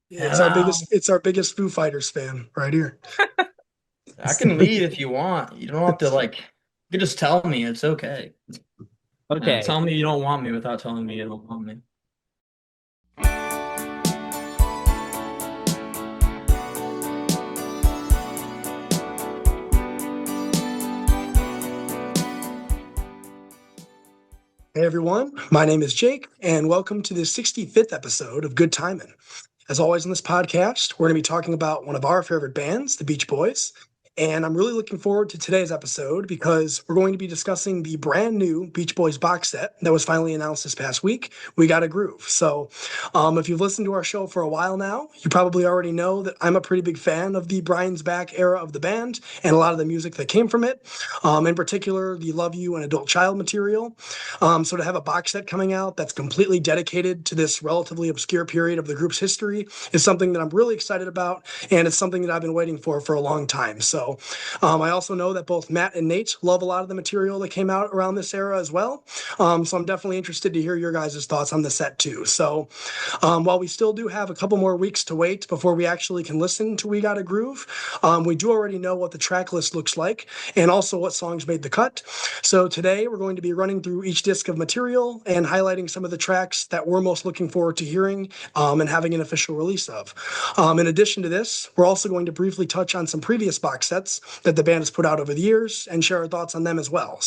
Yeah, Hello. it's our biggest Foo Fighters fan right here. I can leave if you want. You don't have to you can just tell me it's okay. Okay. Tell me you don't want me without telling me you don't want me. Hey everyone, my name is Jake, and welcome to the 65th episode of Good Timin. As always on this podcast, we're going to be talking about one of our favorite bands, the Beach Boys. And I'm really looking forward to today's episode because we're going to be discussing the brand new Beach Boys box set that was finally announced this past week. We Got a Groove. If you've listened to our show for a while now, you probably already know that I'm a pretty big fan of the Brian's Back era of the band and a lot of the music that came from it. In particular, the Love You and Adult Child material. So to have a box set coming out that's completely dedicated to this relatively obscure period of the group's history is something that I'm really excited about, and it's something that I've been waiting for a long time. I also know that both Matt and Nate love a lot of the material that came out around this era as well. So I'm definitely interested to hear your guys' thoughts on the set too. While we still do have a couple more weeks to wait before we actually can listen to We Got a Groove, we do already know what the track list looks like and also what songs made the cut. So today we're going to be running through each disc of material and highlighting some of the tracks that we're most looking forward to hearing and having an official release of. In addition to this, we're also going to briefly touch on some previous box sets that the band has put out over the years and share our thoughts on them as well.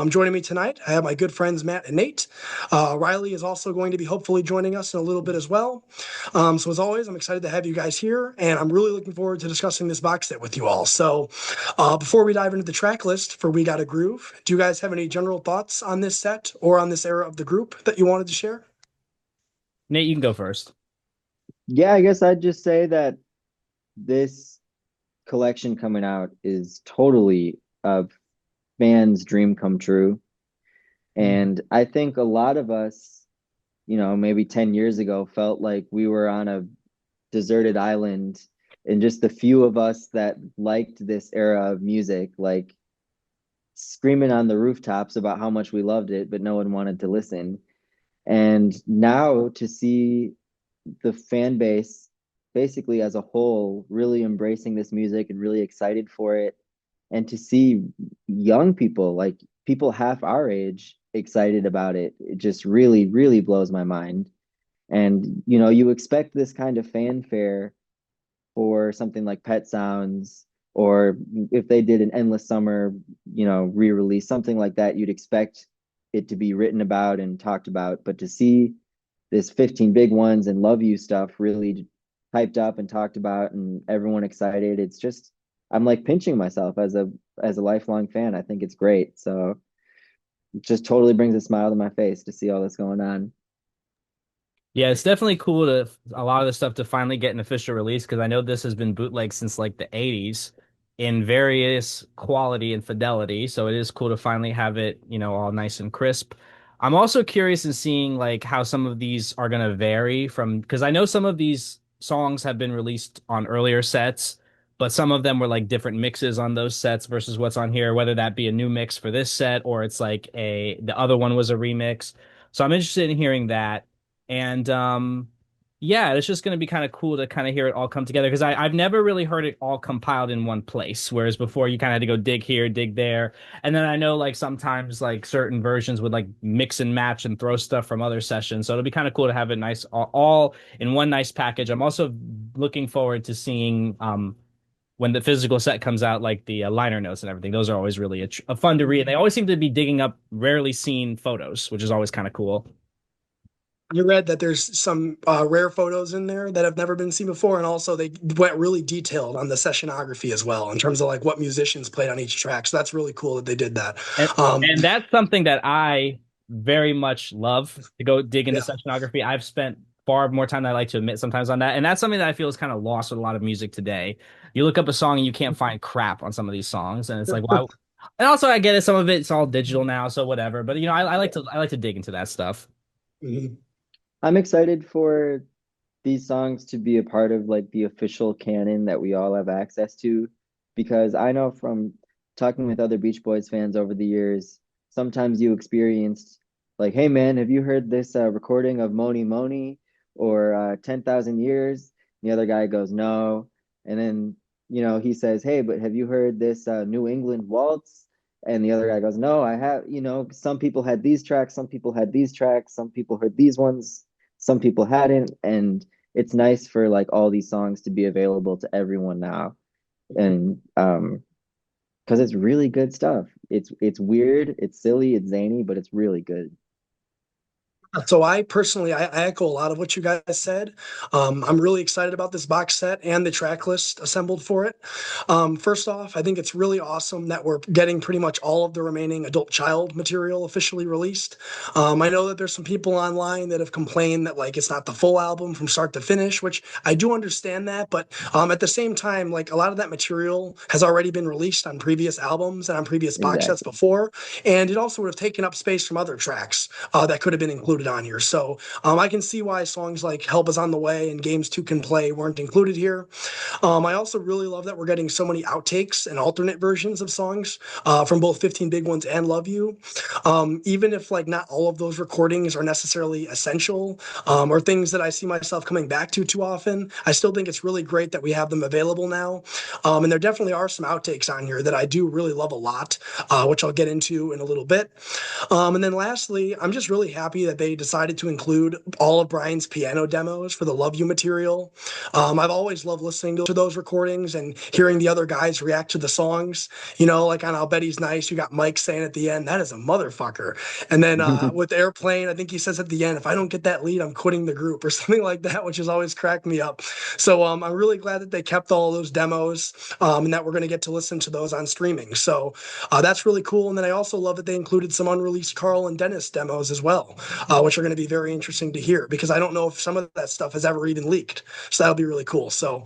Joining me tonight, I have my good friends Matt and Nate. Riley is also going to be hopefully joining us in a little bit as well. As always, I'm excited to have you guys here, and I'm really looking forward to discussing this box set with you all. Before we dive into the track list for We Got a Groove, do you guys have any general thoughts on this set or on this era of the group that you wanted to share? Nate, you can go first. Yeah, I guess I'd just say that this collection coming out is totally a fan's dream come true. And I think a lot of us, maybe 10 years ago felt like we were on a deserted island and just the few of us that liked this era of music, like screaming on the rooftops about how much we loved it, but no one wanted to listen. And now to see the fan base basically as a whole really embracing this music and really excited for it, and to see young people, like people half our age, excited about it, it just really blows my mind. And you expect this kind of fanfare for something like Pet Sounds, or if they did an Endless Summer, re-release, something like that, you'd expect it to be written about and talked about. But to see this 15 Big Ones and Love You stuff really hyped up and talked about and everyone excited, it's just I'm like pinching myself as a lifelong fan. I think it's great. So it just totally brings a smile to my face to see all this going on. Yeah, it's definitely cool to a lot of the stuff to finally get an official release because I know this has been bootleg since like the 80s in various quality and fidelity. So it is cool to finally have it, all nice and crisp. I'm also curious in seeing like how some of these are going to vary from because I know some of these songs have been released on earlier sets, but some of them were like different mixes on those sets versus what's on here, whether that be a new mix for this set or it's like the other one was a remix. So I'm interested in hearing that. And yeah, it's just going to be kind of cool to kind of hear it all come together because I've never really heard it all compiled in one place. Whereas before you kind of had to go dig here, dig there. And then I know like sometimes like certain versions would like mix and match and throw stuff from other sessions. So it'll be kind of cool to have it nice all in one nice package. I'm also looking forward to seeing when the physical set comes out, like the liner notes and everything. Those are always really a fun to read. They always seem to be digging up rarely seen photos, which is always kind of cool. You read that there's some rare photos in there that have never been seen before, and also they went really detailed on the sessionography as well in terms of like what musicians played on each track. So that's really cool that they did that. And Um, and that's something that I very much love to go dig into yeah, sessionography. I've spent far more time than I like to admit sometimes on that. And that's something that I feel is kind of lost with a lot of music today. You look up a song and you can't find crap on some of these songs. And it's like, why? And also I get it, some of it's all digital now, so whatever. But I like to dig into that stuff. Mhm. I'm excited for these songs to be a part of like the official canon that we all have access to, because I know from talking with other Beach Boys fans over the years, sometimes you experienced like, hey man, have you heard this recording of Moni Moni? or 10,000 years? The other guy goes, no. And then, he says, hey, but have you heard this New England waltz? And the other guy goes, no, I have, some people had these tracks, some people had these tracks, some people heard these ones, some people hadn't. And it's nice for like all these songs to be available to everyone now. And because it's really good stuff. It's weird, it's silly, it's zany, but it's really good. So I personally, I echo a lot of what you guys said. I'm really excited about this box set and the track list assembled for it. First off, I think it's really awesome that we're getting pretty much all of the remaining adult child material officially released. I know that there's some people online that have complained that like it's not the full album from start to finish, which I do understand that, but at the same time, like a lot of that material has already been released on previous albums and on previous box sets Exactly. before, and it also would have taken up space from other tracks that could have been included on here. So I can see why songs like Help Is on the Way and Games 2 Can Play weren't included here. I also really love that we're getting so many outtakes and alternate versions of songs from both 15 Big Ones and Love You. Even if like not all of those recordings are necessarily essential or things that I see myself coming back to too often, I still think it's really great that we have them available now. And there definitely are some outtakes on here that I do really love a lot, which I'll get into in a little bit. And then lastly, I'm just really happy that they decided to include all of Brian's piano demos for the Love You material. I've always loved listening to those recordings and hearing the other guys react to the songs. Like on I'll Bet He's Nice, you got Mike saying at the end, that is a motherfucker. And then with Airplane, I think he says at the end, if I don't get that lead, I'm quitting the group or something like that, which has always cracked me up. So I'm really glad that they kept all those demos and that we're going to get to listen to those on streaming. So that's really cool. And then I also love that they included some unreleased Carl and Dennis demos as well, which are going to be very interesting to hear because I don't know if some of that stuff has ever even leaked. So that'll be really cool. So,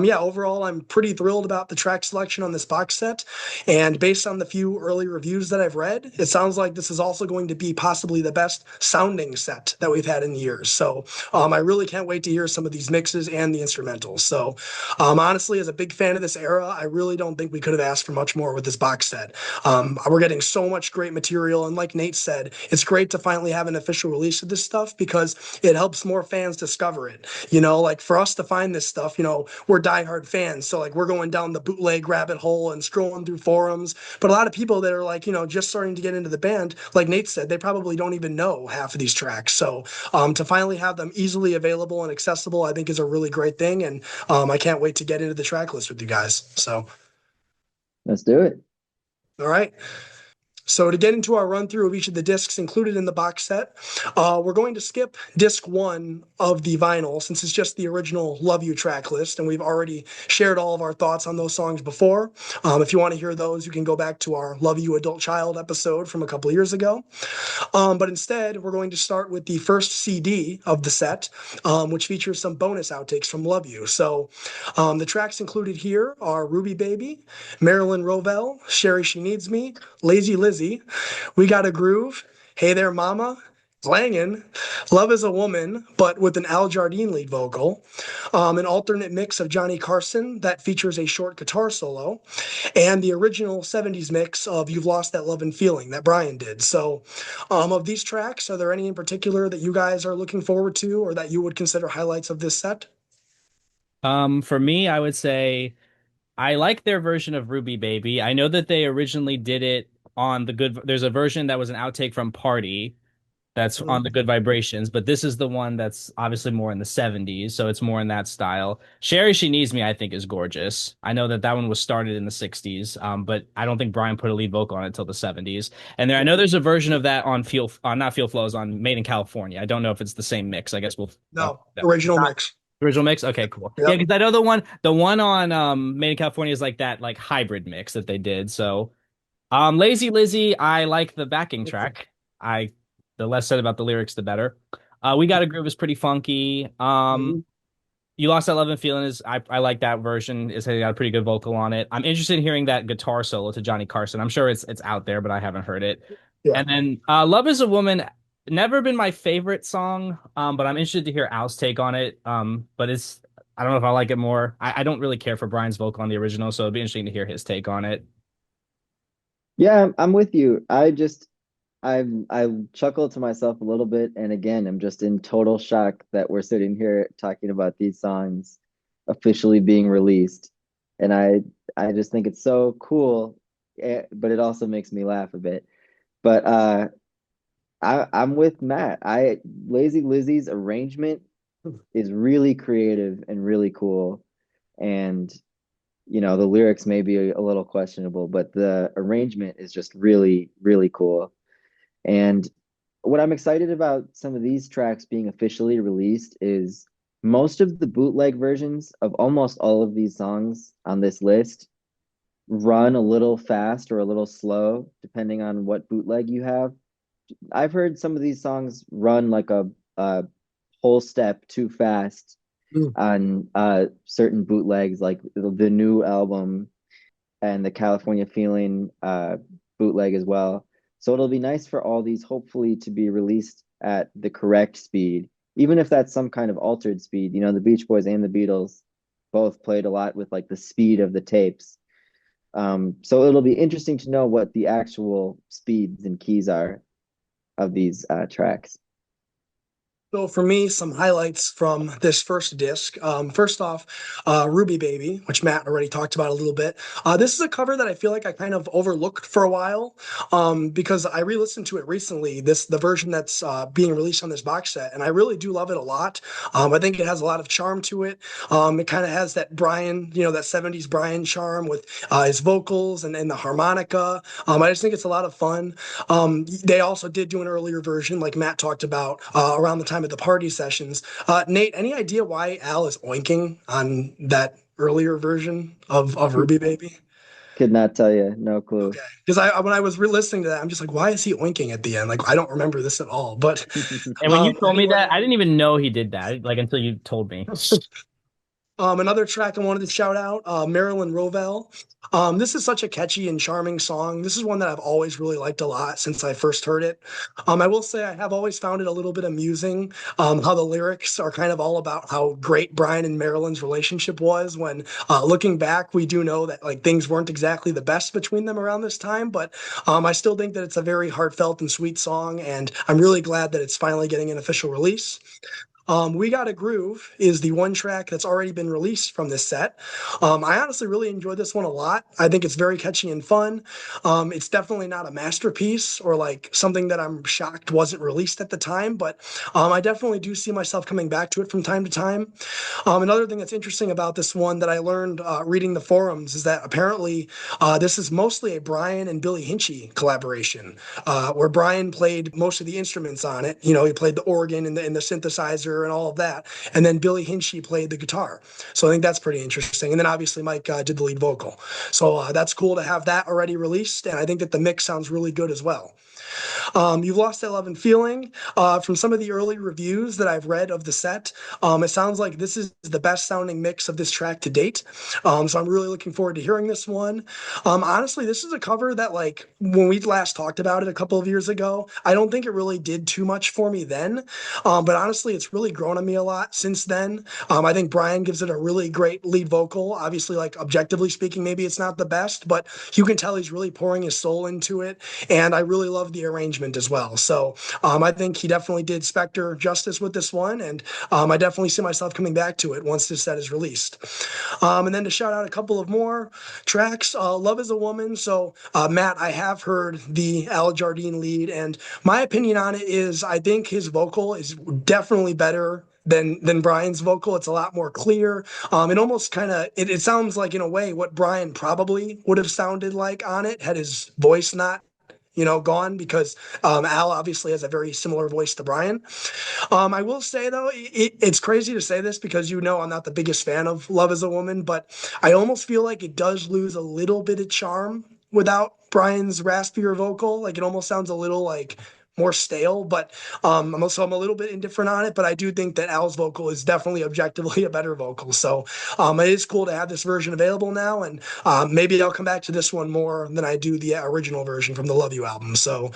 yeah, overall, I'm pretty thrilled about the track selection on this box set. And based on the few early reviews that I've read, it sounds like this is also going to be possibly the best sounding set that we've had in years. So, I really can't wait to hear some of these mixes and the instrumentals. So, honestly, as a big fan of this era, I really don't think we could have asked for much more with this box set. We're getting so much great material. And like Nate said, it's great to finally have an official release of this stuff because it helps more fans discover it. Like for us to find this stuff, we're diehard fans. So like we're going down the bootleg rabbit hole and scrolling through forums. But a lot of people that are like, just starting to get into the band, like Nate said, they probably don't even know half of these tracks. So to finally have them easily available and accessible, I think is a really great thing. And I can't wait to get into the track list with you guys. So, Let's do it. all right. So to get into our run through of each of the discs included in the box set, we're going to skip disc one of the vinyl since it's just the original Love You track list, and we've already shared all of our thoughts on those songs before. If you want to hear those, you can go back to our Love You Adult Child episode from a couple of years ago. But instead, we're going to start with the first CD of the set, which features some bonus outtakes from Love You. So the tracks included here are Ruby Baby, Marilyn Rovell, Sherry She Needs Me, Lazy Lizzy, We Got a Groove, Hey There Mama, Langin, Love is a Woman, but with an Al Jardine lead vocal, an alternate mix of Johnny Carson that features a short guitar solo, and the original 70s mix of You've Lost That Love and Feeling that Brian did. So, of these tracks, are there any in particular that you guys are looking forward to or that you would consider highlights of this set? For me, I would say I like their version of Ruby Baby. I know that they originally did it on the good. There's a version that was an outtake from Party that's on Mhm. the Good Vibrations, but this is the one that's obviously more in the 70s, so it's more in that style. Sherry She Needs Me, I think, is gorgeous. I know that that one was started in the 60s, but I don't think Brian put a lead vocal on it until the 70s. And there, I know there's a version of that on not Feel Flows, on Made in California. I don't know if it's the same mix. I guess we'll. No, No, it's original not. mix. Original mix? Okay, cool. Yeah, Yep. because I know the one on Made in California is like that like hybrid mix that they did. So Lazy Lizzy, I like the backing track. I The less said about the lyrics, the better. We Got a Groove is pretty funky. Mhm. You Lost That Love and Feeling is I like that version. It's got a pretty good vocal on it. I'm interested in hearing that guitar solo to Johnny Carson. I'm sure it's out there, but I haven't heard it. Yeah. And then Love is a Woman, never been my favorite song, but I'm interested to hear Al's take on it. But I don't know if I like it more. I don't really care for Brian's vocal on the original, so it'd be interesting to hear his take on it. Yeah, I'm with you. I chuckle to myself a little bit, and again, I'm just in total shock that we're sitting here talking about these songs officially being released. And I just think it's so cool, but it also makes me laugh a bit. But I'm with Matt. I Lazy Lizzie's arrangement is really creative and really cool. And the lyrics may be a little questionable, but the arrangement is just really, really cool. And what I'm excited about some of these tracks being officially released is most of the bootleg versions of almost all of these songs on this list run a little fast or a little slow, depending on what bootleg you have. I've heard some of these songs run like a whole step too fast Mm. on certain bootlegs, like the new album and the California Feeling bootleg as well. So it'll be nice for all these hopefully to be released at the correct speed, even if that's some kind of altered speed. The Beach Boys and the Beatles both played a lot with like the speed of the tapes. So it'll be interesting to know what the actual speeds and keys are of these tracks. So for me, some highlights from this first disc. First off, Ruby Baby, which Matt already talked about a little bit. This is a cover that I feel like I kind of overlooked for a while because I re-listened to it recently. The version that's being released on this box set, and I really do love it a lot. I think it has a lot of charm to it. It kind of has that Brian, that 70s Brian charm with his vocals and the harmonica. I just think it's a lot of fun. They also did do an earlier version, like Matt talked about, around the time of the party sessions. Nate, any idea why Al is oinking on that earlier version of Ruby Baby? Could not tell you, no clue. Okay, because when I was re-listening to that, I'm just like, why is he oinking at the end? Like, I don't remember this at all. But And when you told me anyway, that, I didn't even know he did that, like until you told me. Another track I wanted to shout out, Marilyn Rovell. This is such a catchy and charming song. This is one that I've always really liked a lot since I first heard it. I will say I have always found it a little bit amusing how the lyrics are kind of all about how great Brian and Marilyn's relationship was. When looking back, we do know that like things weren't exactly the best between them around this time, but I still think that it's a very heartfelt and sweet song, and I'm really glad that it's finally getting an official release. We Got a Groove is the one track that's already been released from this set. I honestly really enjoyed this one a lot. I think it's very catchy and fun. It's definitely not a masterpiece or like something that I'm shocked wasn't released at the time, but I definitely do see myself coming back to it from time to time. Another thing that's interesting about this one that I learned reading the forums is that apparently this is mostly a Brian and Billy Hinchy collaboration, where Brian played most of the instruments on it. He played the organ and the synthesizer and all of that, and then Billy Hinchy played the guitar. So I think that's pretty interesting. And then obviously Mike did the lead vocal. So that's cool to have that already released, and I think that the mix sounds really good as well. You've Lost That Love and Feeling. From some of the early reviews that I've read of the set, it sounds like this is the best sounding mix of this track to date. So I'm really looking forward to hearing this one. Honestly, this is a cover that, like, when we last talked about it a couple of years ago, I don't think it really did too much for me then. But honestly, it's really grown on me a lot since then. I think Brian gives it a really great lead vocal. Obviously, like, objectively speaking, maybe it's not the best, but you can tell he's really pouring his soul into it. And I really love the arrangement as well. So I think he definitely did Spectre justice with this one. And I definitely see myself coming back to it once this set is released. And then to shout out a couple of more tracks, Love is a Woman. So, Matt, I have heard the Al Jardine lead, and my opinion on it is I think his vocal is definitely better than Brian's vocal. It's a lot more clear. It almost kind of it sounds like in a way what Brian probably would have sounded like on it had his voice not gone, because Al obviously has a very similar voice to Brian. I will say though, it's crazy to say this because I'm not the biggest fan of Love Is a Woman, but I almost feel like it does lose a little bit of charm without Brian's raspier vocal. Like it almost sounds a little like more stale, but I'm a little bit indifferent on it. But I do think that Al's vocal is definitely objectively a better vocal. So it is cool to have this version available now, and maybe I'll come back to this one more than I do the original version from the Love You album. So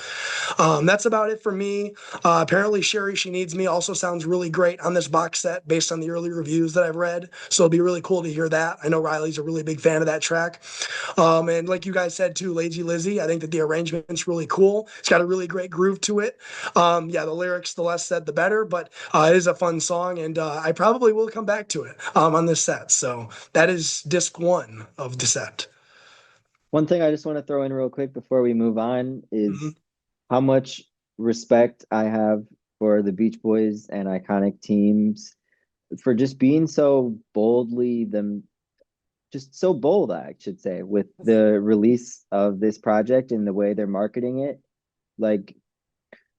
that's about it for me. Apparently, Sherry She Needs Me also sounds really great on this box set based on the early reviews that I've read. So it'll be really cool to hear that. I know Riley's a really big fan of that track. And like you guys said too, Lazy Lizzy, I think that the arrangement's really cool. It's got a really great groove to it. Yeah, the lyrics, the less said, the better, but it is a fun song, and I probably will come back to it on this set. So that is disc one of the set. One thing I just want to throw in real quick before we move on Mhm. is how much respect I have for the Beach Boys and iconic teams for just being so boldly them just so bold, I should say, with the release of this project and the way they're marketing it. Like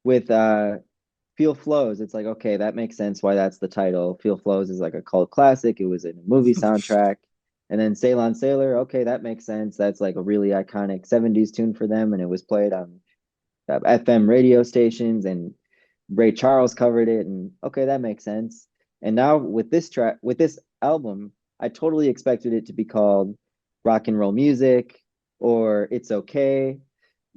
with Feel Flows, it's like, okay, that makes sense why that's the title. Feel Flows is like a cult classic. It was in a movie soundtrack. And then Ceylon Sailor, okay, that makes sense. That's like a really iconic 70s tune for them. And it was played on FM radio stations, and Ray Charles covered it. And okay, that makes sense. And now with this track, with this album, I totally expected it to be called Rock and Roll Music or It's Okay,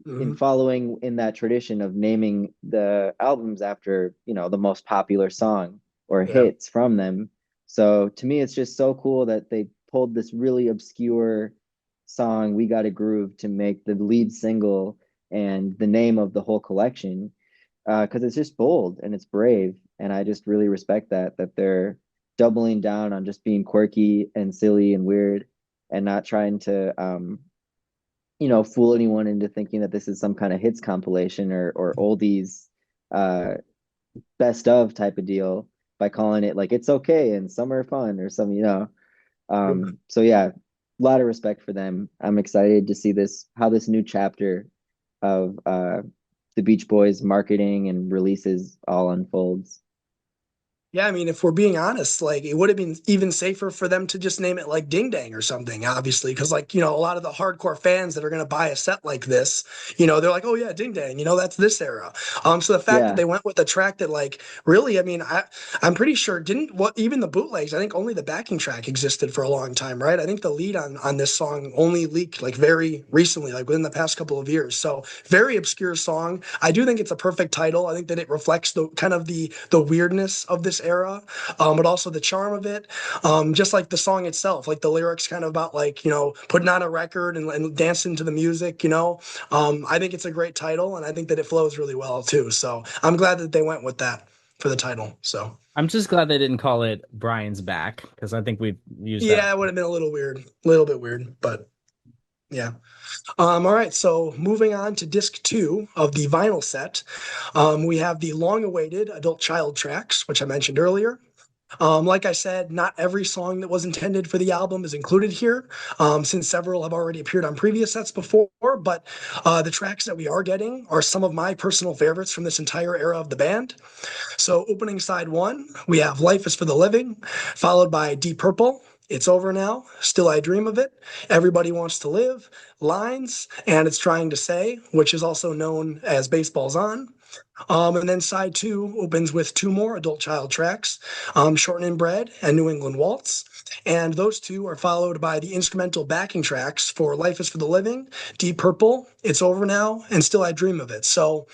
in Mhm. following in that tradition of naming the albums after, the most popular song or Yeah. hits from them. So to me, it's just so cool that they pulled this really obscure song, We Got a Groove, to make the lead single and the name of the whole collection. Because it's just bold and it's brave. And I just really respect that they're doubling down on just being quirky and silly and weird and not trying to fool anyone into thinking that this is some kind of hits compilation or oldies uh best of type of deal by calling it like It's Okay and Summer Fun or some. So yeah, a lot of respect for them. I'm excited to see how this new chapter of the Beach Boys marketing and releases all unfolds. Yeah, I mean, if we're being honest, like it would have been even safer for them to just name it like Ding Dang or something, obviously, because like, a lot of the hardcore fans that are going to buy a set like this, they're like, oh yeah, Ding Dang, that's this era. So the fact that Yeah. they went with a track that like really, I mean, I'm pretty sure didn't what even the bootlegs, I think only the backing track existed for a long time, right? I think the lead on this song only leaked like very recently, like within the past couple of years. So very obscure song. I do think it's a perfect title. I think that it reflects the kind of the weirdness of this era, but also the charm of it. Just like the song itself, like the lyrics kind of about like, putting on a record and dancing to the music, I think it's a great title, and I think that it flows really well too. So I'm glad that they went with that for the title. So I'm just glad they didn't call it Brian's Back because I think we've used that. yeah, it would have been a little weird, a little bit weird, but yeah. All right, so moving on to disc two of the vinyl set, we have the long-awaited adult child tracks, which I mentioned earlier. Like I said, not every song that was intended for the album is included here, since several have already appeared on previous sets before. But the tracks that we are getting are some of my personal favorites from this entire era of the band. So, opening side one, we have Life is for the Living, followed by Deep Purple. It's over now. Still, I dream of it. Everybody wants to live. Lines, and it's trying to say, which is also known as Baseball's On. And then side two opens with two more adult child tracks, Shortening Bread and New England Waltz. And those two are followed by the instrumental backing tracks for Life is for the Living, Deep Purple, It's Over Now, and Still I Dream of It. So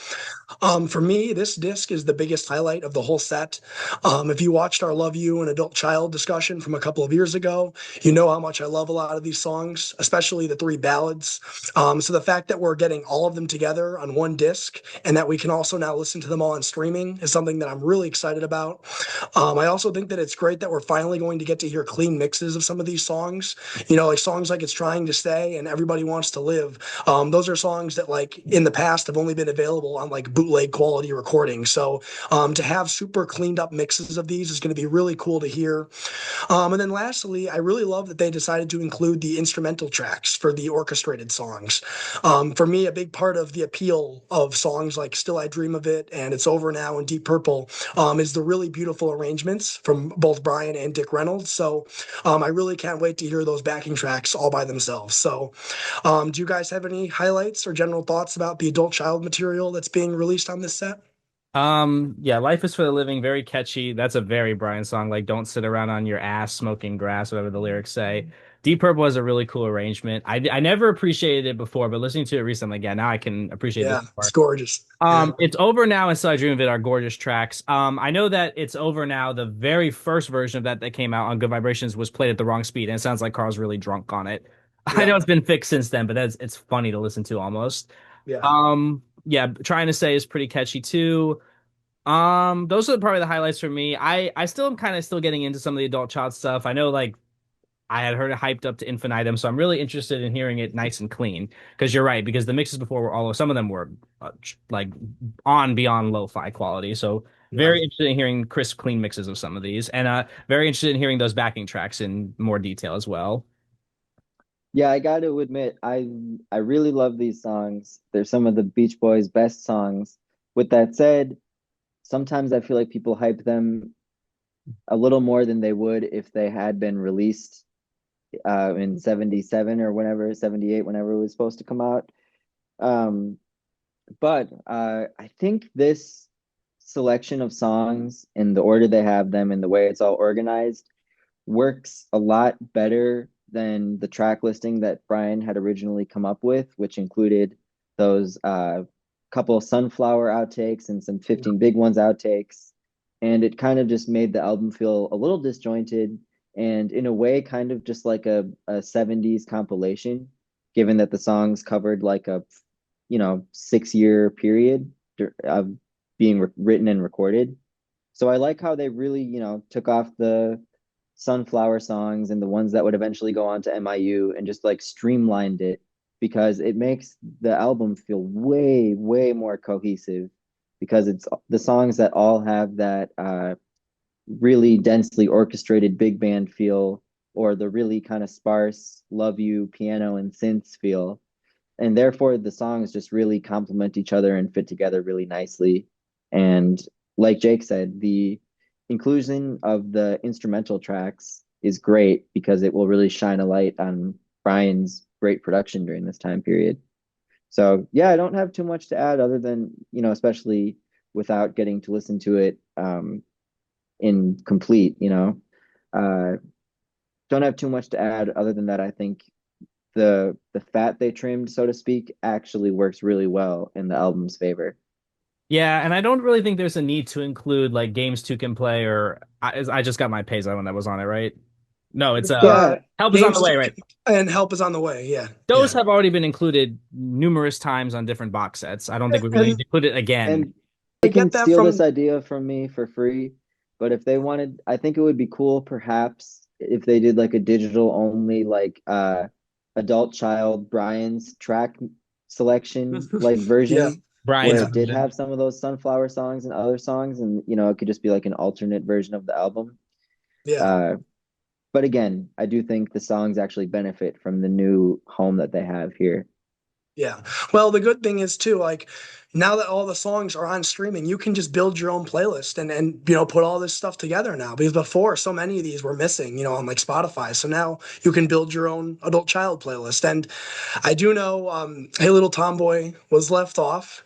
for me, this disc is the biggest highlight of the whole set. If you watched our Love You and Adult Child discussion from a couple of years ago, you know how much I love a lot of these songs, especially the three ballads. So the fact that we're getting all of them together on one disc and that we can also now listen to them all on streaming is something that I'm really excited about. I also think that it's great that we're finally going to get to hear clean mixes of some of these songs. Like songs like It's Trying to Stay and Everybody Wants to Live. Those are songs that like in the past have only been available on like bootleg quality recordings. So to have super cleaned up mixes of these is going to be really cool to hear. And then lastly, I really love that they decided to include the instrumental tracks for the orchestrated songs. For me, a big part of the appeal of songs like Still I Dream of It and It's Over Now and Deep Purple is the really beautiful arrangements from both Brian and Dick Reynolds. So I really can't wait to hear those backing tracks all by themselves. So do you guys have any highlights or general thoughts about the adult child material that's being released on this set? Yeah, Life is for the Living, very catchy. That's a very Brian song. Like, don't sit around on your ass smoking grass, whatever the lyrics say. Deep Purple was a really cool arrangement. I never appreciated it before, but listening to it recently, again, now I can appreciate this Yeah, it's more. gorgeous. Yeah, It's Over Now and So I Dream of It are gorgeous tracks. I know that It's Over Now, the very first version of that came out on Good Vibrations was played at the wrong speed, and it sounds like Carl's really drunk on it. I yeah, know it's been fixed since then, but it's funny to listen to almost. yeah. Yeah, Trying to Say is pretty catchy too. Those are probably the highlights for me. I still am kind of still getting into some of the adult child stuff. I know like I had heard it hyped up to infinitum, so I'm really interested in hearing it nice and clean. Because you're right, because the mixes before were all some of them were like on beyond lo-fi quality. So Yeah. very interested in hearing crisp, clean mixes of some of these, and very interested in hearing those backing tracks in more detail as well. Yeah, I got to admit, I really love these songs. They're some of the Beach Boys' best songs. With that said, sometimes I feel like people hype them a little more than they would if they had been released in 77 or whenever, 78, whenever it was supposed to come out. Um, but I think this selection of songs and the order they have them and the way it's all organized works a lot better than the track listing that Brian had originally come up with, which included those couple of Sunflower outtakes and some 15 Big Ones outtakes. And it kind of just made the album feel a little disjointed and, in a way, kind of just like a 70s compilation, given that the songs covered like a 6-year period of being written and recorded. So I like how they really, took off the Sunflower songs and the ones that would eventually go on to MIU and just like streamlined it because it makes the album feel way, way more cohesive because it's the songs that all have that really densely orchestrated big band feel or the really kind of sparse love you piano and synths feel. And therefore the songs just really complement each other and fit together really nicely. And like Jake said, the inclusion of the instrumental tracks is great because it will really shine a light on Brian's great production during this time period. So yeah, I don't have too much to add other than, especially without getting to listen to it in complete. Uh, don't have too much to add other than that I think the fat they trimmed, so to speak, actually works really well in the album's favor. Yeah, and I don't really think there's a need to include like games two can play or I just got my Payza one that was on it, right? No, it's Uh, Yeah, Help is on the Games way, right? and Help is on the way. Yeah, Those yeah. have already been included numerous times on different box sets. I don't think we really need And to include it again. and I they can get that steal this from, idea from me for free, but if they wanted, I think it would be cool perhaps if they did like a digital only like adult child Brian's track selection like yeah, version where Brian's yeah, it did version. have some of those Sunflower songs and other songs and it could just be like an alternate version of the album. yeah. Uh but again, I do think the songs actually benefit from the new home that they have here. Yeah. Well, the good thing is too, like now that all the songs are on streaming, you can just build your own playlist and put all this stuff together now. Because before, so many of these were missing, on like Spotify. So now you can build your own adult child playlist. And I do know Hey Little Tomboy was left off.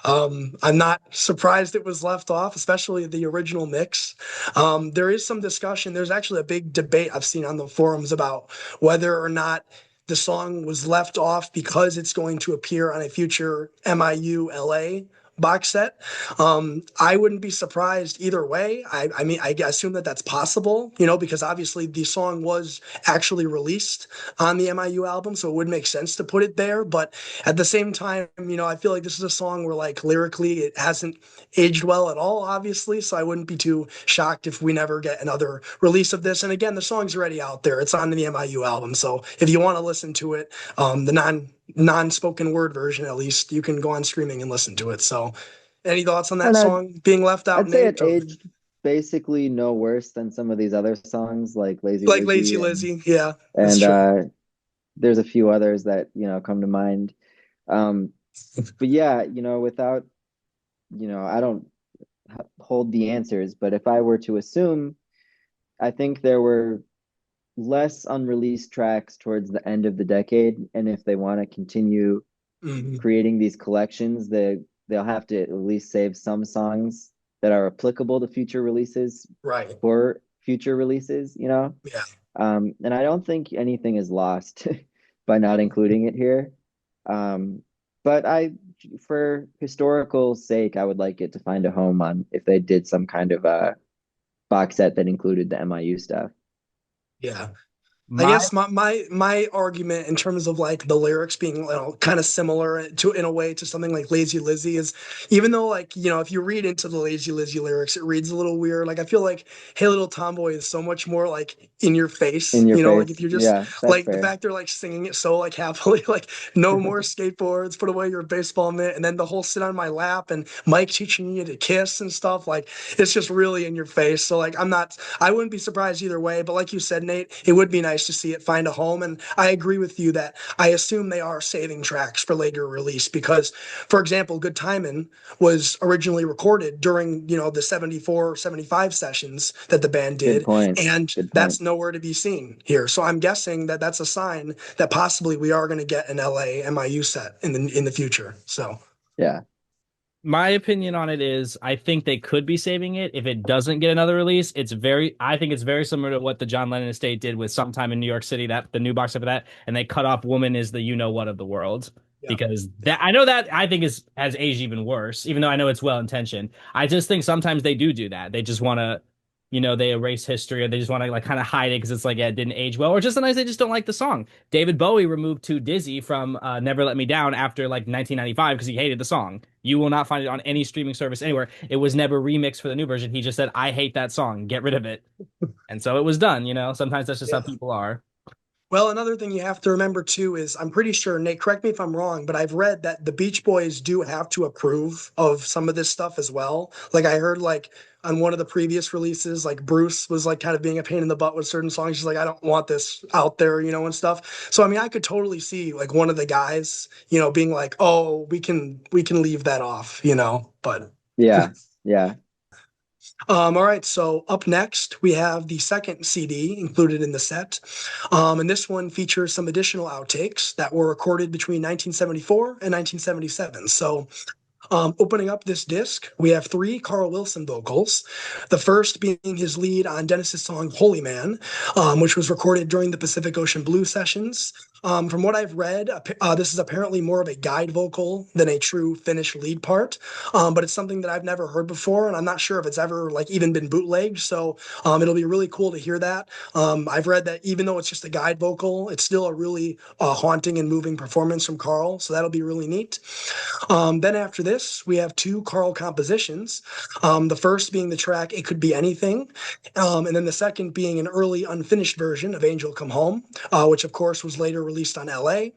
I'm not surprised it was left off, especially the original mix. There is some discussion. There's actually a big debate I've seen on the forums about whether or not the song was left off because it's going to appear on a future MIU LA box set. I wouldn't be surprised either way. I mean, I assume that that's possible, because obviously the song was actually released on the MIU album, so it would make sense to put it there. But at the same time, I feel like this is a song where like lyrically it hasn't aged well at all, obviously. So I wouldn't be too shocked if we never get another release of this. And again, the song's already out there. It's on the MIU album. So if you want to listen to it, the non-spoken word version at least, you can go on streaming and listen to it. So any thoughts on that And song being left out, I'd say it Nate? Or aged. basically no worse than some of these other songs like Lazy Like Lazy Lizzy Lizzy. Yeah, that's and true. there's a few others that, come to mind. Um, but yeah, without, I don't hold the answers, but if I were to assume, I think there were less unreleased tracks towards the end of the decade, and if they want to continue Mhm. creating these collections, they'll have to at least save some songs that are applicable to future releases Right. for future releases. Yeah. And I don't think anything is lost by not including it here. Um, but for historical sake, I would like it to find a home on if they did some kind of a box set that included the MIU stuff. Yeah. I My guess my argument in terms of like the lyrics being, kind of similar to in a way to something like Lazy Lizzy is, even though, like, if you read into the Lazy Lizzy lyrics, it reads a little weird. Like I feel like Hey Little Tomboy is so much more like in your face, In your like if face. you're just Yeah, that's like the fair. fact they're like singing it so like happily, like no more skateboards, put away your baseball mitt, and then the whole sit on my lap and Mike teaching you to kiss and stuff, like it's just really in your face. So like I wouldn't be surprised either way, but like you said, Nate, it would be nice to see it find a home. And I agree with you that I assume they are saving tracks for later release because, for example, Good Timin was originally recorded during, the 74, 75 sessions that the band Good did, point. and Good point. that's nowhere to be seen here. So I'm guessing that that's a sign that possibly we are going to get an LA MIU set in the future. So Yeah. my opinion on it is I think they could be saving it if it doesn't get another release. I think it's very similar to what the John Lennon estate did with Sometime in New York City, that the new box of that, and they cut off Woman is the You Know What of the world. yeah, Because that I know that I think is has aged even worse, even though I know it's well intentioned. I just think sometimes they do that. They just want to, they erase history or they just want to like kind of hide it because it's like, yeah, it didn't age well, or just sometimes they just don't like the song. David Bowie removed Too Dizzy from Never Let Me Down after like 1995 because he hated the song. You will not find it on any streaming service anywhere. It was never remixed for the new version. He just said, I hate that song. Get rid of it. And so it was done. Sometimes that's just how yeah. people are. Well, another thing you have to remember too is I'm pretty sure, Nate, correct me if I'm wrong, but I've read that the Beach Boys do have to approve of some of this stuff as well. Like I heard like on one of the previous releases, like Bruce was like kind of being a pain in the butt with certain songs. He's like, I don't want this out there, and stuff. So I mean, I could totally see like one of the guys, being like, oh, we can leave that off. But Yeah. Yeah. all right, so up next, we have the second CD included in the set. And this one features some additional outtakes that were recorded between 1974 and 1977. So opening up this disc, we have three Carl Wilson vocals. The first being his lead on Dennis's song Holy Man, which was recorded during the Pacific Ocean Blue sessions. From what I've read, this is apparently more of a guide vocal than a true finished lead part, but it's something that I've never heard before, and I'm not sure if it's ever like even been bootlegged. So it'll be really cool to hear that. I've read that even though it's just a guide vocal, it's still a really haunting and moving performance from Carl. So that'll be really neat. Then after this, we have two Carl compositions. The first being the track "It Could Be Anything," and then the second being an early unfinished version of "Angel Come Home," which of course was later released on LA.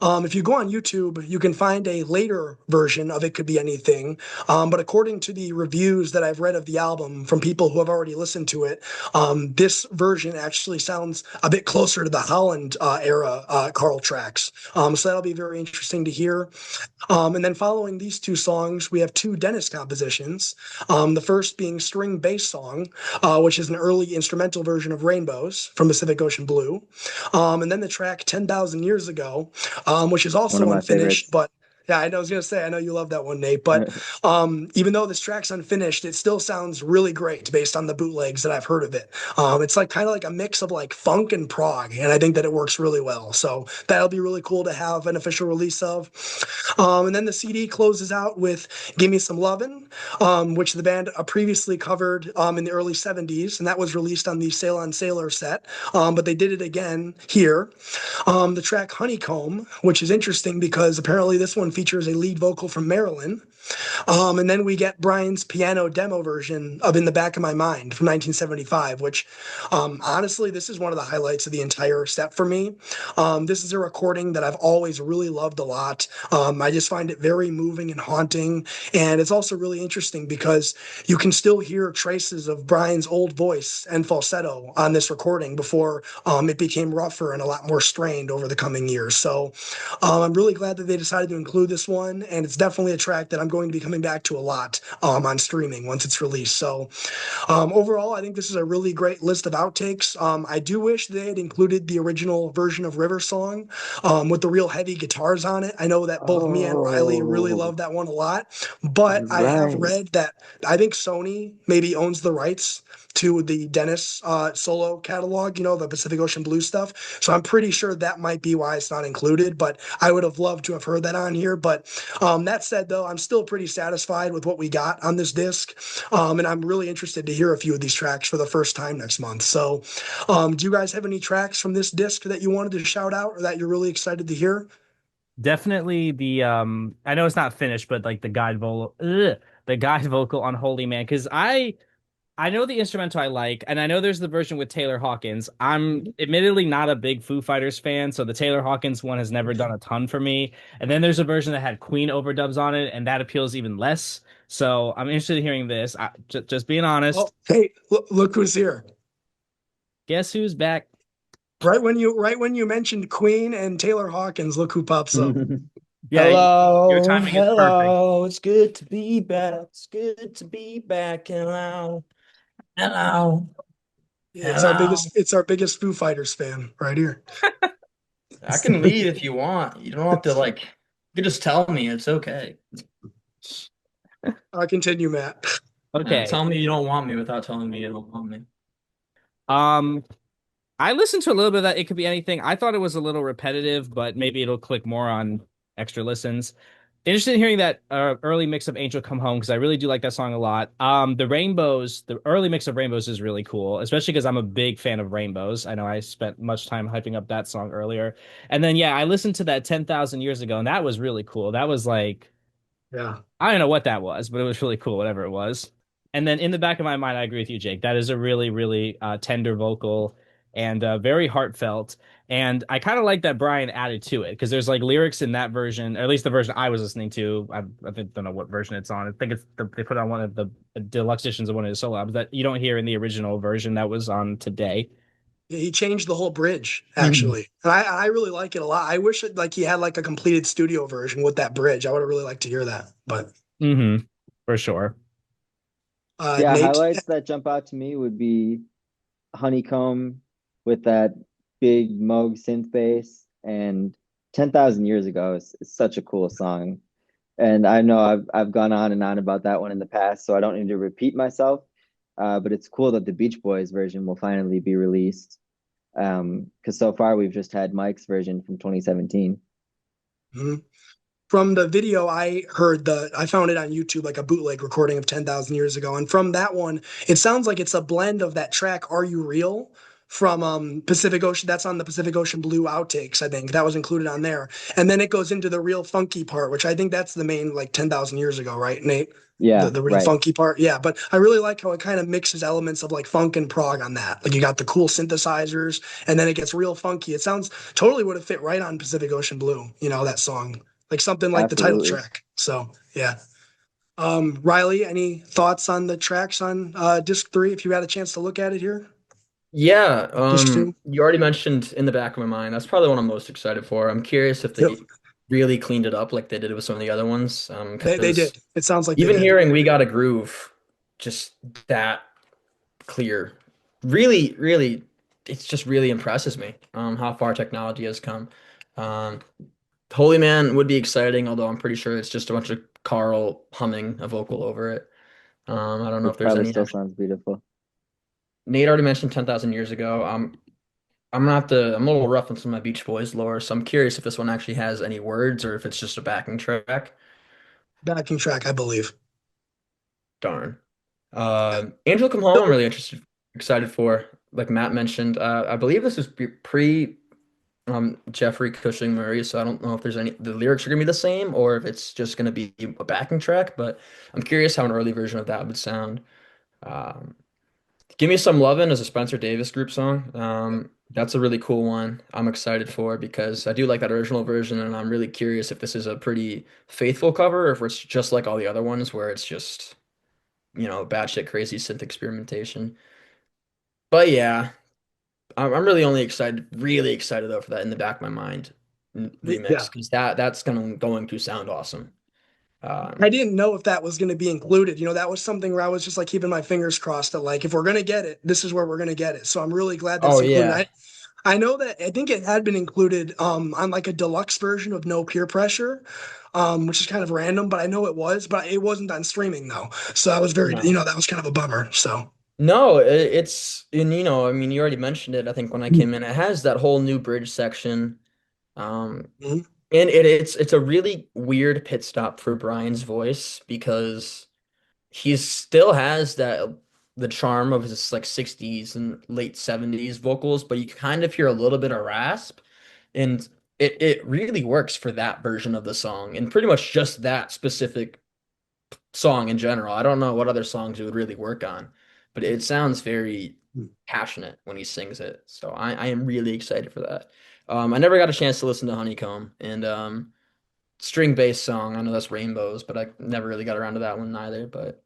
If you go on YouTube, you can find a later version of It Could Be Anything. But according to the reviews that I've read of the album from people who have already listened to it, this version actually sounds a bit closer to the Holland era Carl tracks. So that'll be very interesting to hear. And then following these two songs, we have two Dennis compositions. The first being String Bass Song, which is an early instrumental version of Rainbows from Pacific Ocean Blue. And then the track 10,000 Years Ago, which is One of also my unfinished, favorites. but yeah, I was gonna say, I know you love that one, Nate. But even though this track's unfinished, it still sounds really great based on the bootlegs that I've heard of it. It's like kind of like a mix of like funk and prog, and I think that it works really well. So that'll be really cool to have an official release of. And then the CD closes out with "Give Me Some Lovin'," which the band previously covered in the early '70s, and that was released on the Sail on Sailor set. But they did it again here. The track "Honeycomb," which is interesting because apparently this one features a lead vocal from Marilyn. And then we get Brian's piano demo version of In the Back of My Mind from 1975, which honestly, this is one of the highlights of the entire set for me. This is a recording that I've always really loved a lot. I just find it very moving and haunting. And it's also really interesting because you can still hear traces of Brian's old voice and falsetto on this recording before it became rougher and a lot more strained over the coming years. So I'm really glad that they decided to include this one, and it's definitely a track that I'm going to be coming back to a lot on streaming once it's released. So overall, I think this is a really great list of outtakes. I do wish they had included the original version of River Song with the real heavy guitars on it. I know that both me and Riley really Oh, love that one a lot, but I have right. read that I think Sony maybe owns the rights to the Dennis solo catalog, the Pacific Ocean Blues stuff. So I'm pretty sure that might be why it's not included, but I would have loved to have heard that on here. But that said, though, I'm still pretty satisfied with what we got on this disc. And I'm really interested to hear a few of these tracks for the first time next month. So do you guys have any tracks from this disc that you wanted to shout out or that you're really excited to hear? Definitely the I know it's not finished, but like the guide vocal on Holy Man, because I know the instrumental I like, and I know there's the version with Taylor Hawkins. I'm admittedly not a big Foo Fighters fan, so the Taylor Hawkins one has never done a ton for me. And then there's a version that had Queen overdubs on it, and that appeals even less. So I'm interested in hearing this. Just being Oh, honest, hey, look who's here. guess who's back? Right when you mentioned Queen and Taylor Hawkins, look who pops up. Yeah, your Hello, timing is perfect. hello. It's good to be back. It's good to be back. Hello, hello, It's our hello. biggest it's our biggest Foo Fighters fan right here. I can lead if you want. You don't have to like. You can just tell me. It's okay. Continue, Matt. Okay. Tell me you don't want me without telling me you don't want me. Um, I listened to a little bit of that. It could be anything. I thought it was a little repetitive, but maybe it'll click more on extra listens. Interested in hearing that early mix of Angel Come Home because I really do like that song a lot. The early mix of Rainbows is really cool, especially because I'm a big fan of Rainbows. I know I spent much time hyping up that song earlier. And then, yeah, I listened to that 10,000 years ago, and that was really cool. That was like, Yeah. I don't know what that was, but it was really cool, whatever it was. And then in the back of my mind, I agree with you, Jake. That is a really, really tender vocal and very heartfelt. And I kind of like that Brian added to it because there's like lyrics in that version, or at least the version I was listening to. Don't know what version it's on. I think they put on one of the deluxe editions of one of his solo albums that you don't hear in the original version that was on today. Yeah, he changed the whole bridge actually, and I really like it a lot. I wish like he had like a completed studio version with that bridge. I would have really liked to hear that. But Mm-hmm. For sure. Yeah, Nate, highlights that jump out to me would be Honeycomb with that big Moog synth bass and 10,000 Years Ago is such a cool song. And I know I've gone on and on about that one in the past, so I don't need to repeat myself. But it's cool that the Beach Boys version will finally be released. Because so far we've just had Mike's version from 2017. mhm. From the video I found it on YouTube, like a bootleg recording of 10,000 years ago. And from that one, it sounds like it's a blend of that track, Are You Real? From Pacific Ocean. That's on the Pacific Ocean Blue outtakes, I think. That was included on there. And then it goes into the real funky part, which I think that's the main like 10,000 years ago, right, Nate? The Yeah, the real right. funky part. Yeah, but I really like how it kind of mixes elements of like funk and prog on that. Like you got the cool synthesizers, and then it gets real funky. It sounds totally would have fit right on Pacific Ocean Blue, that song like something like the title Absolutely. track. So yeah. Riley, any thoughts on the tracks on disc three if you had a chance to look at it here? Yeah, Disc two? you already mentioned in the back of my mind. That's probably what I'm most excited for. I'm curious if Yep. they really cleaned it up like they did with some of the other ones. They Because did. It sounds like they even did. hearing We Got a Groove, just that clear, really, really, it's just really impresses me. How far technology has come. Um, Holy Man would be exciting, although I'm pretty sure it's just a bunch of Carl humming a vocal over it. I don't know if Which there's probably any still actual. sounds beautiful. Nate already mentioned 10,000 years ago. I'm a little rough on some of my Beach Boys lore, so I'm curious if this one actually has any words or if it's just a backing track. Backing track, I believe. Darn. Angel Come Home, I'm really excited for. Like Matt mentioned, I believe this is pre Jeffrey Cushing Murray, so I don't know if there's any the lyrics are gonna be the same or if it's just gonna be a backing track, but I'm curious how an early version of that would sound. Um, Give Me Some Lovin' is a Spencer Davis group song. That's a really cool one. I'm excited for because I do like that original version, and I'm really curious if this is a pretty faithful cover or if it's just like all the other ones where it's just, batshit crazy synth experimentation. But yeah, I'm really excited though for that in the back of my mind remix Yeah. because that's going to sound awesome. I Um, didn't know if that was going to be included. That was something where I was just like keeping my fingers crossed that like if we're going to get it, this is where we're going to get it. So I'm really glad that it's oh included. yeah. I know that I think it had been included on like a deluxe version of No Peer Pressure, which is kind of random, but I know it was, but it wasn't on streaming though. So I was very, No. that was kind of a bummer. So No, it's and I mean, you already mentioned it. I think when I came in, it has that whole new bridge section, Mhm. and it's a really weird pit stop for Brian's voice because he still has the charm of his like 60s and late 70s vocals, but you kind of hear a little bit of rasp, and it really works for that version of the song, and pretty much just that specific song in general. I don't know what other songs it would really work on, but it sounds very passionate when he sings it. So I am really excited for that. I never got a chance to listen to Honeycomb and string based song. I know that's Rainbows, but I never really got around to that one either. But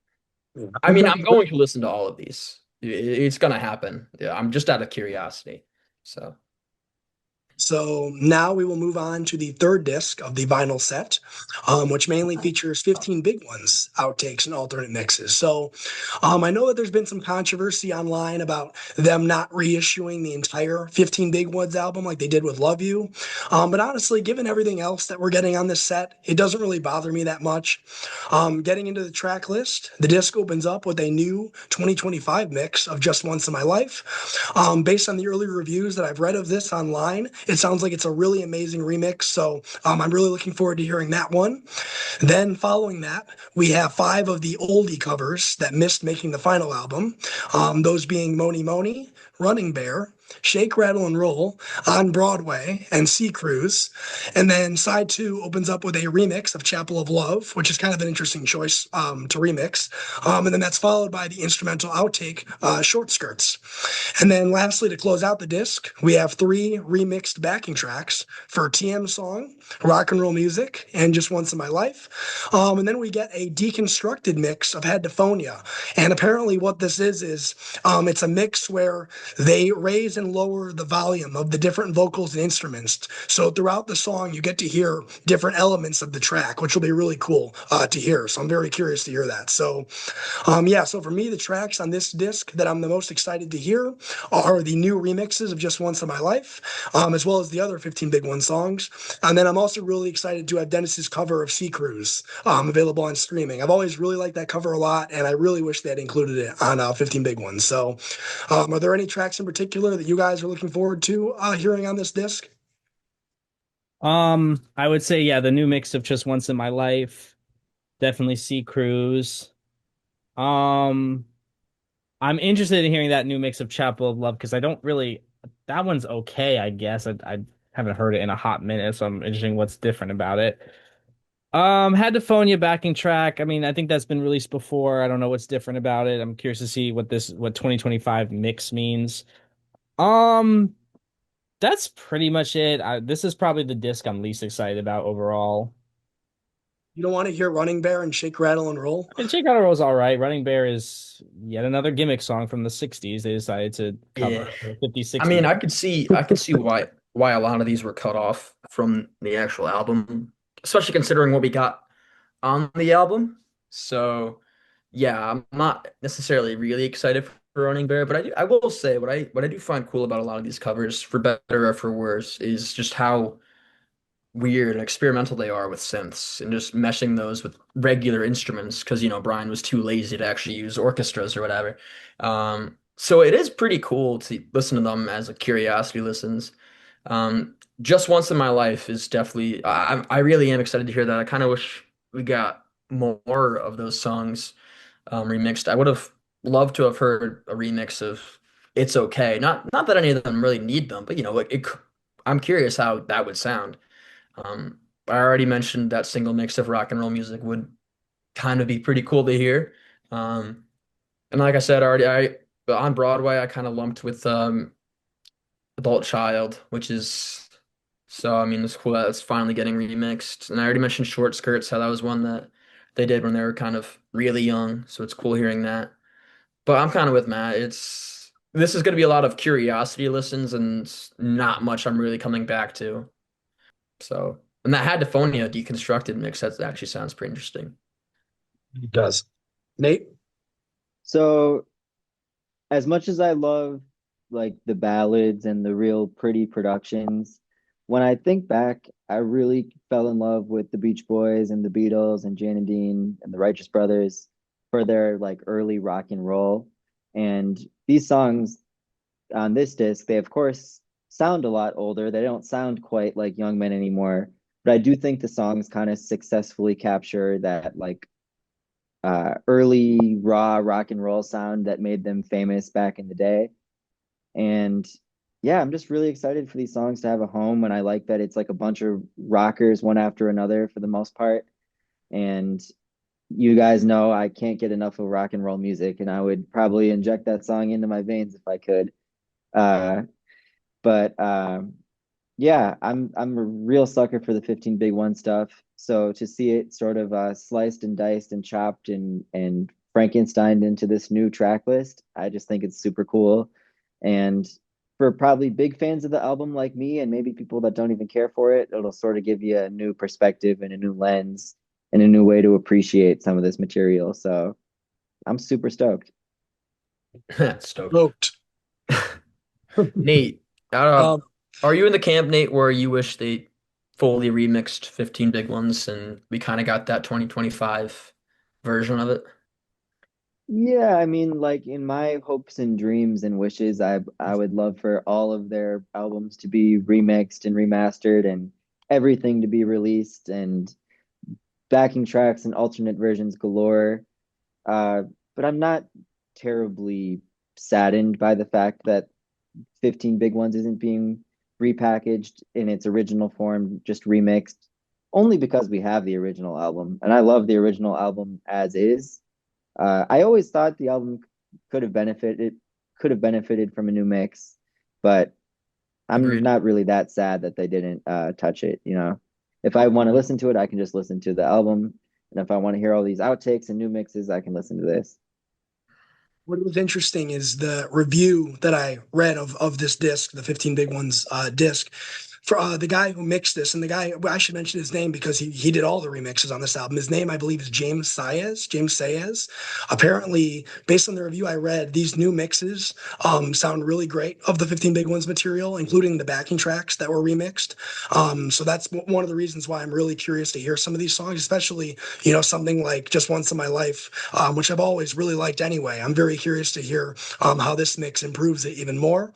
I I've mean, never I'm going to listen to all of these. It's gonna happen. Yeah, I'm just out of curiosity. So So now we will move on to the third disc of the vinyl set, which mainly features 15 big ones, outtakes, and alternate mixes. So I know that there's been some controversy online about them not reissuing the entire 15 Big Ones album like they did with Love You. But honestly, given everything else that we're getting on this set, it doesn't really bother me that much. Getting into the track list, the disc opens up with a new 2025 mix of Just Once in My Life. Based on the early reviews that I've read of this online, it sounds like it's a really amazing remix. So I'm really looking forward to hearing that one. Then following that, we have five of the oldie covers that missed making the final album. Those being Moni Moni, Running Bear, Shake, Rattle, and Roll, On Broadway, and Sea Cruise. And then side two opens up with a remix of Chapel of Love, which is kind of an interesting choice to remix. And then that's followed by the instrumental outtake, Short Skirts. And then lastly, to close out the disc, we have three remixed backing tracks for TM Song, Rock and Roll Music, and Just Once in My Life. And then we get a deconstructed mix of Headphonia. And apparently what this is it's a mix where they raise and lower the volume of the different vocals and instruments. So throughout the song, you get to hear different elements of the track, which will be really cool to hear. So I'm very curious to hear that. So yeah, so for me, the tracks on this disc that I'm the most excited to hear are the new remixes of Just Once in My Life, as well as the other 15 Big One songs. And then I'm also really excited to have Dennis's cover of Sea Cruise available on streaming. I've always really liked that cover a lot, and I really wish they had included it on 15 Big Ones. So, are there any tracks in particular that you guys are looking forward to hearing on this disc? I would say, yeah, the new mix of Just Once in My Life, definitely Sea Cruise. Um, I'm interested in hearing that new mix of Chapel of Love because I don't really, that one's okay, I guess. I haven't heard it in a hot minute, so I'm interested in what's different about it. Had to phone you backing track. I mean, I think that's been released before. I don't know what's different about it. I'm curious to see what 2025 mix means. Um, that's pretty much it. This is probably the disc I'm least excited about overall. You don't want to hear Running Bear and Shake, Rattle, and Roll? I mean, Shake Out Roll's all right. Running Bear is yet another gimmick song from the 60s they decided to yeah, cover, or 50s, I mean, 60s. I could see why a lot of these were cut off from the actual album, especially considering what we got on the album. So yeah, I'm not necessarily really excited for Running Bear, but I will say what I do find cool about a lot of these covers, for better or for worse, is just how weird and experimental they are with synths and just meshing those with regular instruments because Brian was too lazy to actually use orchestras or whatever. So it is pretty cool to listen to them as a curiosity listens. Just Once in My Life is definitely I really am excited to hear that. I kind of wish we got more of those songs remixed. I would have loved to have heard a remix of It's Okay. Not that any of them really need them, but I'm curious how that would sound. I already mentioned that single mix of rock and roll music would kind of be pretty cool to hear. Um, and like I said already, I but on Broadway I kind of lumped with Adult Child, which is so I mean it's cool that it's finally getting remixed. And I already mentioned Short Skirts, how that was one that they did when they were kind of really young. So it's cool hearing that. But I'm kind of with Matt. It's this is going to be a lot of curiosity listens and not much I'm really coming back to. So, and that Hadophonia deconstructed mix that actually sounds pretty interesting. It does. Nate? So as much as I love like the ballads and the real pretty productions, when I think back, I really fell in love with the Beach Boys and the Beatles and Jan and Dean and the Righteous Brothers for their like early rock and roll. And these songs on this disc, they of course sound a lot older. They don't sound quite like young men anymore. But I do think the songs kind of successfully capture that like early raw rock and roll sound that made them famous back in the day. And yeah, I'm just really excited for these songs to have a home. And I like that it's like a bunch of rockers one after another for the most part. And you guys know I can't get enough of rock and roll music, and I would probably inject that song into my veins if I could. Uh, but yeah, I'm a real sucker for the 15 Big One stuff. So to see it sort of sliced and diced and chopped and Frankensteined into this new track list, I just think it's super cool. And for probably big fans of the album like me, and maybe people that don't even care for it, it'll sort of give you a new perspective and a new lens and a new way to appreciate some of this material. So I'm super stoked. Stoked. Vote. Nate, uh, Um, are you in the camp, Nate, where you wish they fully remixed 15 Big Ones and we kind of got that 2025 version of it? Yeah, I mean, like in my hopes and dreams and wishes, I would love for all of their albums to be remixed and remastered and everything to be released and backing tracks and alternate versions galore. Uh, but I'm not terribly saddened by the fact that 15 Big Ones isn't being repackaged in its original form, just remixed, only because we have the original album. And I love the original album as is. I always thought the album could have benefited from a new mix, but I'm Agreed. not really that sad that they didn't touch it. You know, if I want to listen to it, I can just listen to the album, and if I want to hear all these outtakes and new mixes, I can listen to this. what was interesting is the review that I read of this disc, the 15 Big Ones disc, for the guy who mixed this, and the guy, well, I should mention his name because he did all the remixes on this album. His name, I believe, is James Saez. James Saez. Apparently, based on the review I read, these new mixes sound really great of the 15 Big Ones material, including the backing tracks that were remixed. So that's one of the reasons why I'm really curious to hear some of these songs, especially, something like Just Once in My Life, which I've always really liked anyway. I'm very curious to hear how this mix improves it even more.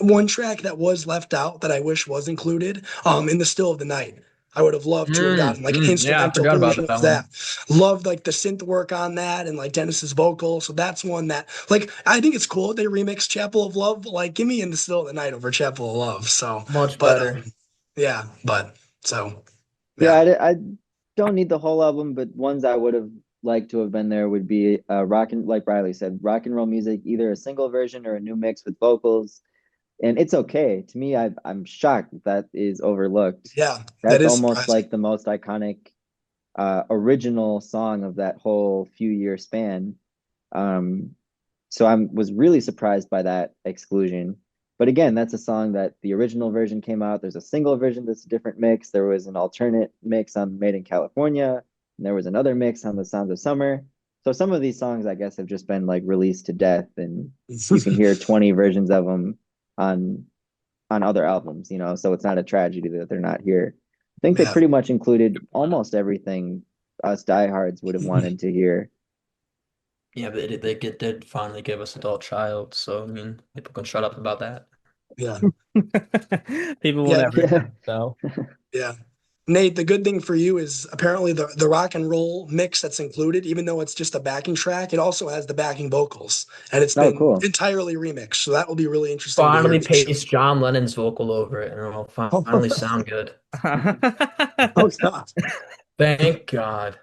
One track that was left out that I wish was included in the Still of the Night. I would have loved to have gotten like an Yeah, I instrumental forgot about version that of that. one. Loved like the synth work on that and like Dennis's vocal. So that's one that like I think it's cool they remixed Chapel of Love. Like give me in the Still of the Night over Chapel of Love. So, Much but better. yeah, but so Yeah, yeah. I don't need the whole album, but ones I would have liked to have been there would be rock and like Riley said, rock and roll music, either a single version or a new mix with vocals. And it's okay. To me, I'm shocked that is overlooked. Yeah, that That's is almost surprising. like the most iconic original song of that whole few year span. Um, so I was really surprised by that exclusion. But again, that's a song that the original version came out. There's a single version that's a different mix. There was an alternate mix on Made in California, and there was another mix on The Sounds of Summer. So some of these songs, I guess, have just been like released to death, and you can hear 20 versions of them on other albums, so it's not a tragedy that they're not here. I think they Yeah. pretty much included almost everything us diehards would have wanted to hear. Yeah, but did finally give us Adult Child, so I mean, people can shut up about that. Yeah. People will Yeah. never Yeah. know, so Yeah. Nate, the good thing for you is apparently the rock and roll mix that's included, even though it's just a backing track, it also has the backing vocals, and it's Oh, been cool. entirely remixed. So that will be really interesting to hear Finally eventually. paste John Lennon's vocal over it, and it'll finally sound good. Oh God. Thank God.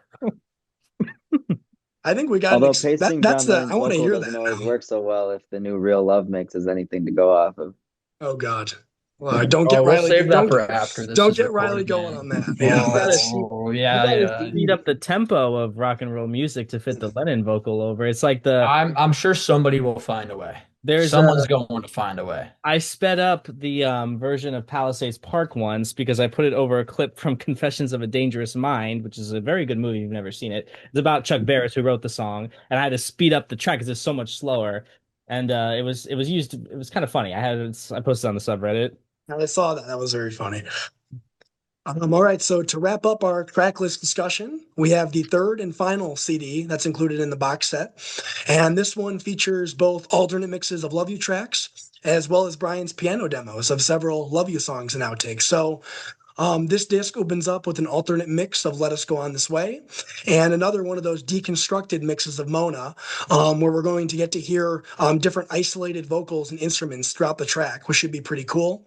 I think we got Although that. pasting That's John the. Lennon's I want to vocal hear doesn't that always now. work so well if the new Real Love mix is anything to go off of. Oh God. Well, don't get Oh, we'll Riley. save that Don't for after this don't is get Riley recorded, going man. on that. You Yeah, gotta that's. see, Oh, you yeah, gotta yeah. speed up the tempo of rock and roll music to fit the Lennon vocal over. It's like I'm sure somebody will find a way. there's a Someone's going to find a way. I sped up the version of Palisades Park once because I put it over a clip from Confessions of a Dangerous Mind, which is a very good movie if you've never seen it. It's about Chuck Barris who wrote the song, and I had to speed up the track because it's so much slower. And it was used. It was kind of funny. I posted on the subreddit. I saw that. That was very funny. All right, so to wrap up our track list discussion, we have the third and final CD that's included in the box set. And this one features both alternate mixes of Love You tracks, as well as Brian's piano demos of several Love You songs and outtakes. So this disc opens up with an alternate mix of Let Us Go On This Way and another one of those deconstructed mixes of Mona, where we're going to get to hear different isolated vocals and instruments throughout the track, which should be pretty cool.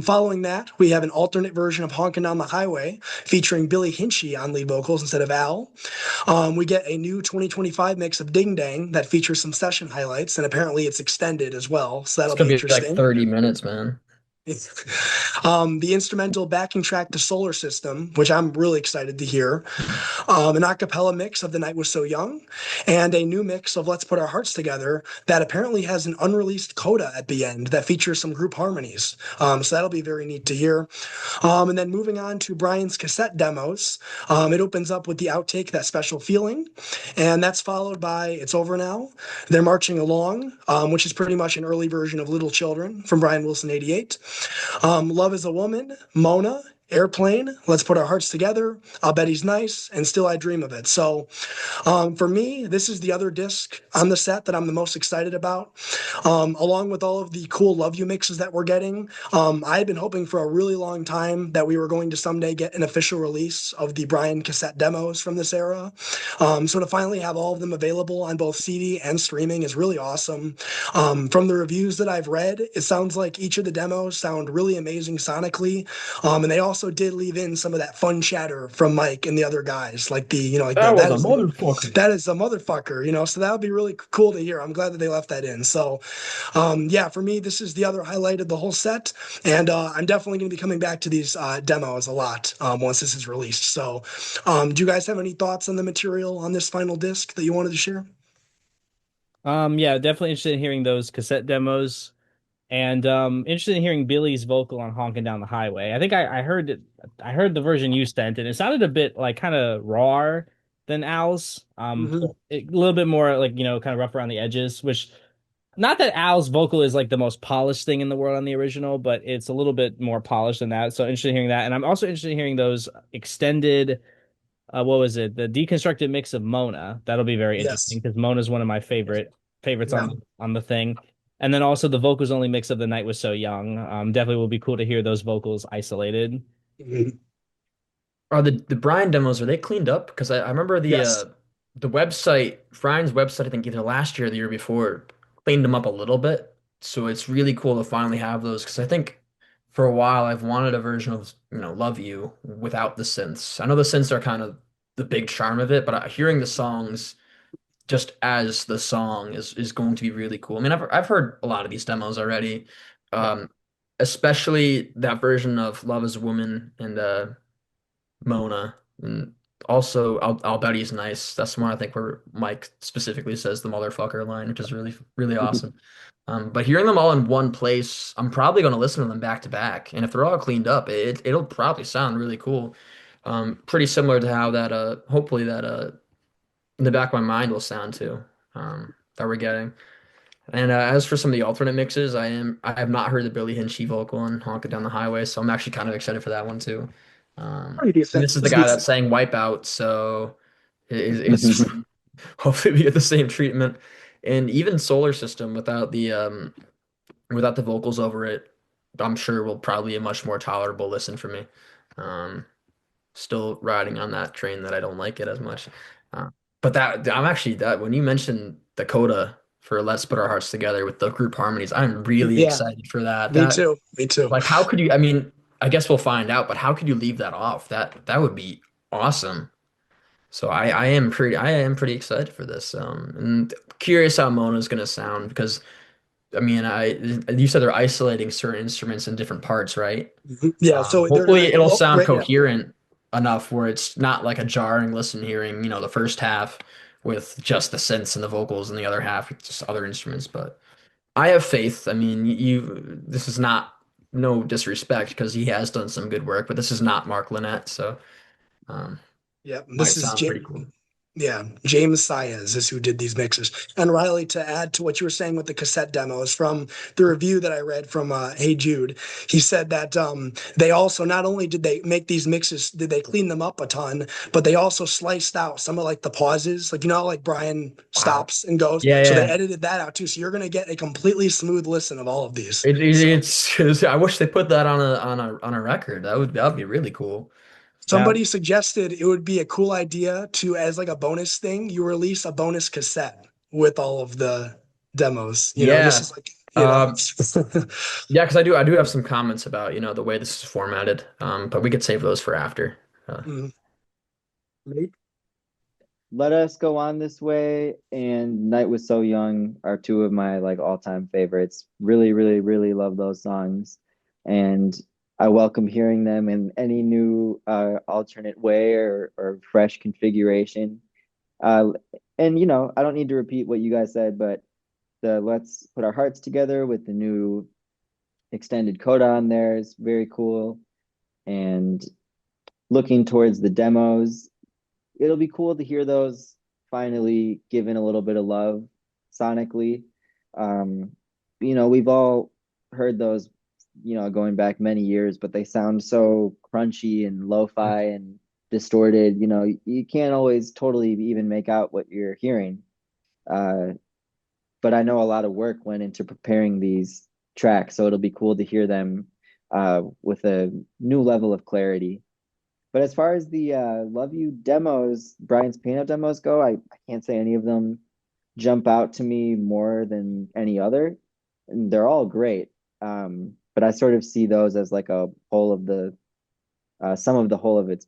Following that, we have an alternate version of Honkin' Down the Highway featuring Billy Hinchy on lead vocals instead of Al. We get a new 2025 mix of Ding Dang that features some session highlights, and apparently it's extended as well, so It's that'll be gonna be like interesting. 30 minutes, man. The instrumental backing track to Solar System, which I'm really excited to hear, an a cappella mix of The Night Was So Young, and a new mix of Let's Put Our Hearts Together that apparently has an unreleased coda at the end that features some group harmonies. So that'll be very neat to hear. And then moving on to Brian's cassette demos, it opens up with the outtake, That Special Feeling, and that's followed by It's Over Now. They're Marching Along, which is pretty much an early version of Little Children from Brian Wilson 88. Love is a Woman, Mona, Airplane, Let's Put Our Hearts Together, I'll Bet He's Nice, and Still I Dream of It. So for me, this is the other disc on the set that I'm the most excited about. Along with all of the cool Love You mixes that we're getting, I had been hoping for a really long time that we were going to someday get an official release of the Brian cassette demos from this era. So to finally have all of them available on both CD and streaming is really awesome. From the reviews that I've read, it sounds like each of the demos sound really amazing sonically. And they also did leave in some of that fun chatter from Mike and the other guys, like That was that a is motherfucker. that is a motherfucker, so that would be really cool to hear. I'm glad that they left that in. So, yeah, for me, this is the other highlight of the whole set, and I'm definitely going to be coming back to these demos a lot once this is released. So, do you guys have any thoughts on the material on this final disc that you wanted to share? Yeah, definitely interested in hearing those cassette demos. And interested in hearing Billy's vocal on "Honking Down the Highway." I think I heard it. I heard the version you sent, and it sounded a bit like kind of rawer than Al's. Hmm. A little bit more like kind of rough around the edges. Which, not that Al's vocal is like the most polished thing in the world on the original, but it's a little bit more polished than that. So interested in hearing that, and I'm also interested in hearing those extended. What was it? The deconstructed mix of Mona. That'll be very Yes. interesting because Mona's one of my favorites Yeah. on the thing. And then also the vocals only mix of The Night Was So Young. Definitely will be cool to hear those vocals isolated. Mhm. Are the Brian demos, are they cleaned up? Because I remember Yes. the website, Brian's website, I think either last year or the year before, cleaned them up a little bit. So it's really cool to finally have those because I think for a while I've wanted a version of, Love You without the synths. I know the synths are kind of the big charm of it, but hearing the songs just as the song is going to be really cool. I mean, I've heard a lot of these demos already. Um, Especially that version of Love Is a Woman and Mona, and also I'll bet he's nice. That's the one I think where Mike specifically says the motherfucker line, which is really really awesome. But hearing them all in one place, I'm probably going to listen to them back to back, and if they're all cleaned up, it'll probably sound really cool. Pretty similar to how that hopefully that in the back of my mind will sound too. That we're getting. And as for some of the alternate mixes, I have not heard the Billy Hinchy vocal on "Honk It Down the Highway," so I'm actually kind of excited for that one too. Pretty And decent. this is the It's guy that's decent. saying "Wipeout," so it's hopefully we get the same treatment. And even Solar System without the vocals over it, I'm sure will probably be a much more tolerable listen for me. Um, still riding on that train that I don't like it as much. Uh, but that I'm actually that when you mentioned Dakota for Let's Put Our Hearts Together with the group harmonies, I'm really Yeah, excited for that. me That too. Me too. like how could you? I mean, I guess we'll find out, but how could you leave that off? That would be awesome. So I am pretty excited for this. And curious how Mona's gonna sound because I mean I you said they're isolating certain instruments in different parts, right? Mhm. Yeah, so they're Hopefully gonna it'll sound yeah. coherent enough where it's not like a jarring listen hearing, the first half with just the synths and the vocals and the other half with just other instruments. But I have faith. I mean, this is not no disrespect because he has done some good work, but this is not Mark Lynette, so um, Yeah, might this is sound pretty cool. yeah, James Saez is who did these mixes. And Riley, to add to what you were saying with the cassette demos from the review that I read from Hey Jude, he said that they also not only did they make these mixes, did they clean them up a ton, but they also sliced out some of like the pauses, like how like Brian Wow. stops and goes. Yeah, So they yeah. edited that out too. So you're gonna get a completely smooth listen of all of these. So It's I wish they put that on a record. That would be really cool. Yeah. somebody suggested it would be a cool idea to, as like a bonus thing, you release a bonus cassette with all of the demos. This Yeah. is like, Um, yeah, because I do have some comments about, the way this is formatted. But we could save those for after. Mm. Let Us Go On This Way and Night Was So Young are two of my like all-time favorites. Really, really, really love those songs. And I welcome hearing them in any new alternate way or fresh configuration. Uh, and I don't need to repeat what you guys said, but the Let's Put Our Hearts Together with the new extended coda on there is very cool. And looking towards the demos, it'll be cool to hear those finally given a little bit of love sonically. Um, we've all heard those, going back many years, but they sound so crunchy and lo-fi and distorted. You can't always totally even make out what you're hearing. Uh, but I know a lot of work went into preparing these tracks, so it'll be cool to hear them with a new level of clarity. But as far as the Love You demos, Brian's piano demos go, I can't say any of them jump out to me more than any other. And they're all great. But I sort of see those as like a whole of the some of the whole of its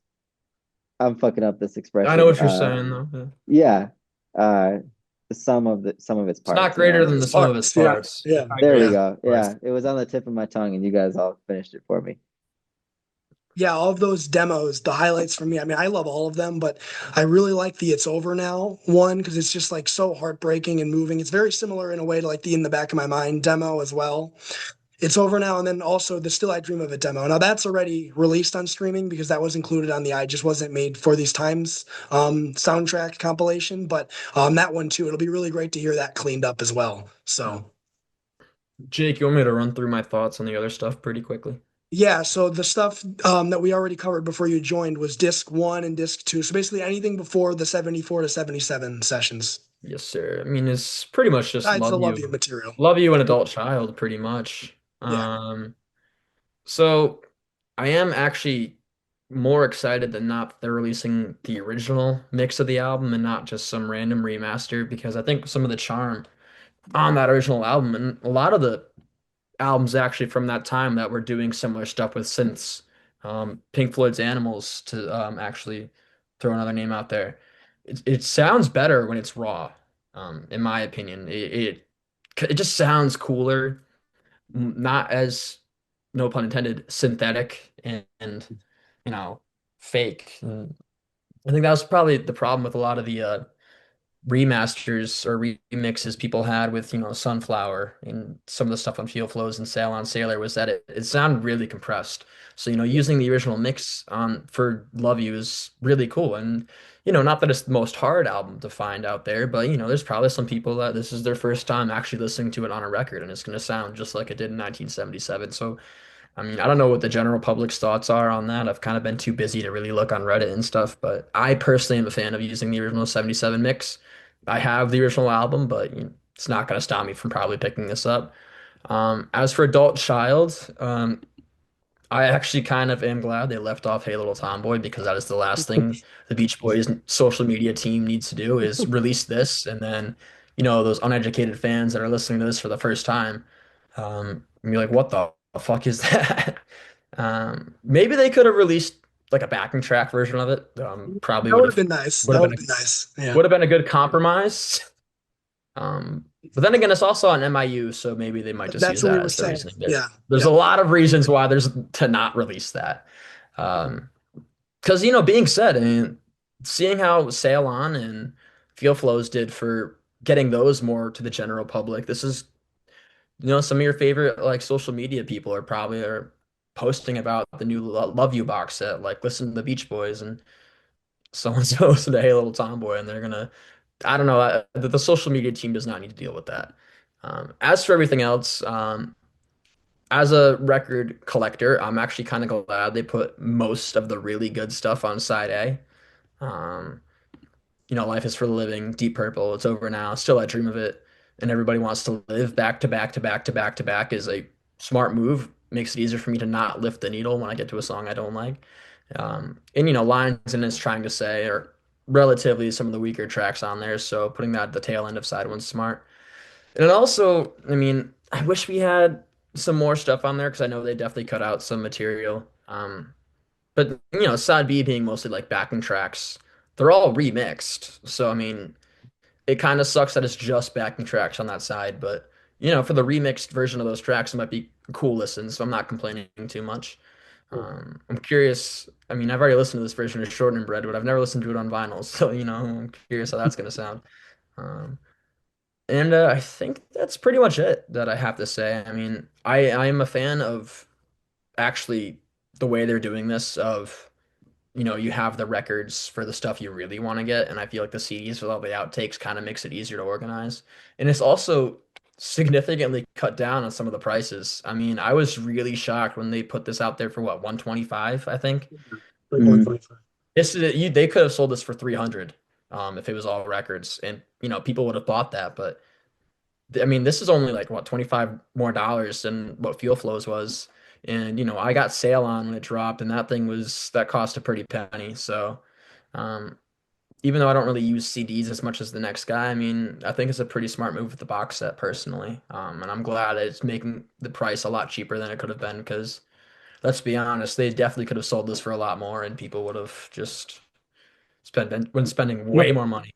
I'm fucking up this I know expression. what you're saying, though. Yeah. Yeah. Uh the sum of its It's not parts, greater than the His sum of its parts. Yeah. parts. Yeah. I There we agree. Yeah. go. Course. Yeah. It was on the tip of my tongue and you guys all finished it for me. Yeah. All of those demos, the highlights for me, I mean, I love all of them, but I really like the It's Over Now one because it's just like so heartbreaking and moving. It's very similar in a way to like the In the Back of My Mind demo as well. It's Over Now, and then also the Still I Dream of It demo. Now that's already released on streaming because that was included on the I Just Wasn't Made for These Times soundtrack compilation. But that one too, it'll be really great to hear that cleaned up as well. So Jake, you want me to run through my thoughts on the other stuff pretty quickly? yeah, so the stuff that we already covered before you joined was disc one and disc two. So basically anything before the 74 to 77 sessions. Yes, sir. I mean, it's pretty much just Besides the Love You material. love you, an adult child, pretty much. Yeah. So I am actually more excited than not that they're releasing the original mix of the album and not just some random remaster because I think some of the charm on that original album and a lot of the albums actually from that time that were doing similar stuff with synths. Pink Floyd's Animals to actually throw another name out there. It sounds better when it's raw, in my opinion. It just sounds cooler, not as no pun intended, synthetic and fake. And I think that was probably the problem with a lot of the remasters or remixes people had with Sunflower and some of the stuff on Fuel Flows and Sail on Sailor was that it sounded really compressed. So using the original mix on for Love You is really cool. And not that it's the most hard album to find out there, but there's probably some people that this is their first time actually listening to it on a record and it's going to sound just like it did in 1977. So I mean, I don't know what the general public's thoughts are on that. I've kind of been too busy to really look on Reddit and stuff, but I personally am a fan of using the original 77 mix. I have the original album, but it's not going to stop me from probably picking this up. As for Adult Child, I actually kind of am glad they left off Hey Little Tomboy because that is the last thing the Beach Boys social media team needs to do is release this, and then those uneducated fans that are listening to this for the first time, be like, what the fuck is that? Maybe they could have released like a backing track version of it. Probably That would have been nice. would That have would been have been nice. Yeah. would have been a good compromise. But then again, it's also on MIU, so maybe they might just That's use what we that were as the saying. reasoning there. Yeah. There's Yeah. a lot of reasons why there's to not release that. Um, because being said, I mean, seeing how Sail On and Feel Flows did for getting those more to the general public, this is some of your favorite like social media people are posting about the new Love You box set, like listen to the Beach Boys and so and so listen to Hey Little Tomboy, and they're gonna I don't know. The social media team does not need to deal with that. As for everything else, as a record collector, I'm actually kind of glad they put most of the really good stuff on side A. Um, Life is for the Living, Deep Purple, it's over now. Still, I dream of it, and everybody wants to live back to back to back to back to back is a smart move. Makes it easier for me to not lift the needle when I get to a song I don't like. And lines in it's trying to say are relatively some of the weaker tracks on there, so putting that at the tail end of side one's smart. And it also, I mean, I wish we had some more stuff on there because I know they definitely cut out some material. But side B being mostly like backing tracks, they're all remixed. So I mean, it kind of sucks that it's just backing tracks on that side, but for the remixed version of those tracks, it might be cool listens, so I'm not complaining too much. I'm curious. I mean, I've already listened to this version of Short and Bread, but I've never listened to it on vinyl, so I'm curious how that's gonna sound. Um, and I think that's pretty much it that I have to say. I mean, I am a fan of actually the way they're doing this of you have the records for the stuff you really want to get, and I feel like the CDs with all the outtakes kind of makes it easier to organize. And it's also significantly cut down on some of the prices. I mean, I was really shocked when they put this out there for what, 125, I think. Like Mm. 125. They could have sold this for 300 if it was all records, and people would have bought that, but I mean, this is only like what, 25 more dollars than what Fuel Flows was. And I got sale on when it dropped, and that cost a pretty penny. So um, even though I don't really use CDs as much as the next guy, I mean, I think it's a pretty smart move with the box set personally. And I'm glad it's making the price a lot cheaper than it could have been because let's be honest, they definitely could have sold this for a lot more, and people would have just been spending way more money.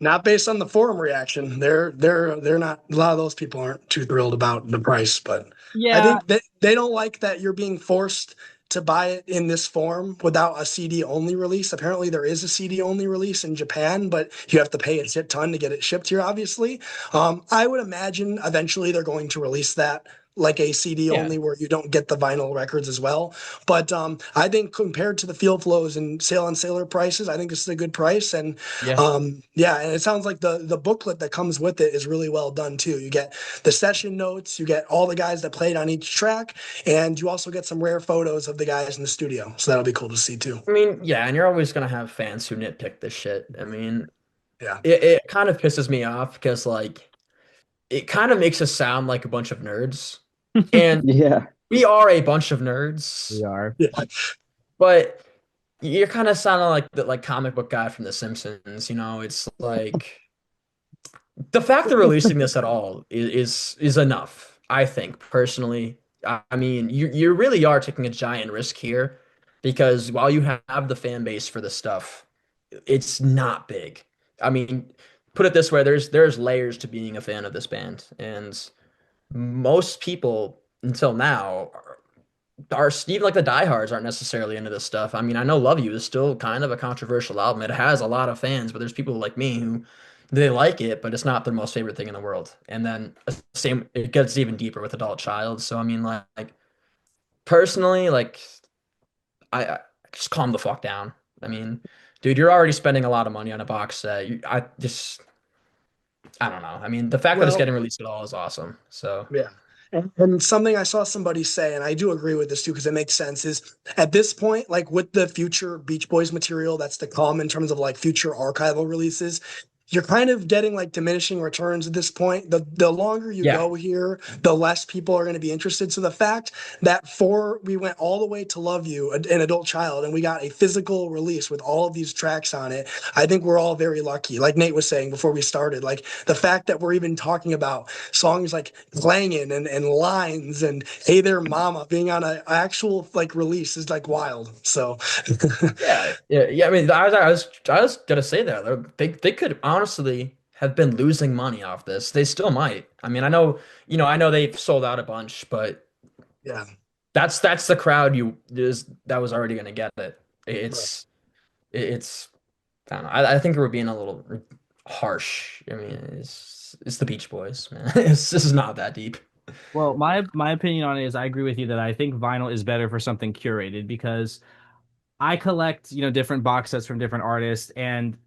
Not based on the forum reaction. They're not, a lot of those people aren't too thrilled about the price, but I Yeah, think that they don't like that you're being forced to buy it in this form without a CD only release. Apparently there is a CD only release in Japan, but you have to pay a shit ton to get it shipped here, obviously. I would imagine eventually they're going to release that like a CD yeah, only where you don't get the vinyl records as well. But I think compared to the Field Flows and Sail on Sailor prices, I think this is a good price. And Yeah. yeah, and it sounds like the booklet that comes with it is really well done too. You get the session notes, you get all the guys that played on each track, and you also get some rare photos of the guys in the studio. So that'll be cool to see too. I mean, yeah, and you're always gonna have fans who nitpick this shit. I mean, Yeah. it kind of pisses me off because like it kind of makes us sound like a bunch of nerds. And Yeah. we are a bunch of we nerds, are. Yeah. but you're kind of sounding like the like comic book guy from The Simpsons, it's like the fact they're releasing this at all is enough, I think, personally. I mean, you really are taking a giant risk here because while you have the fan base for this stuff, it's not big. I mean, put it this way, there's layers to being a fan of this band, and most people until now are even like the diehards aren't necessarily into this stuff. I mean, I know Love You is still kind of a controversial album. It has a lot of fans, but there's people like me who they like it, but it's not their most favorite thing in the world. And then same, it gets even deeper with Adult Child. So I mean, like personally, like I just calm the fuck down. I mean, dude, you're already spending a lot of money on a box set. I don't know. I mean, the fact that it's Well, getting released at all is awesome. So yeah. And something I saw somebody say, and I do agree with this too, because it makes sense, is at this point, like with the future Beach Boys material that's to come in terms of like future archival releases, you're kind of getting like diminishing returns at this point. The longer you Yeah. go here, the less people are going to be interested. So the fact that we went all the way to Love You, an adult child, and we got a physical release with all of these tracks on it, I think we're all very lucky. Like Nate was saying before we started, like the fact that we're even talking about songs like Clangin' and Lines and Hey There Mama being on an actual like release is like wild. So Yeah. I mean, I was gonna say that they could honestly have been losing money off this. They still might. I mean, I know they've sold out a bunch, but yeah, that's the crowd that was already gonna get it. right. It's I don't know. I think we're being a little harsh. I mean, it's the Beach Boys, man. This is not that deep. Well, my opinion on it is I agree with you that I think vinyl is better for something curated because I collect, different box sets from different artists, and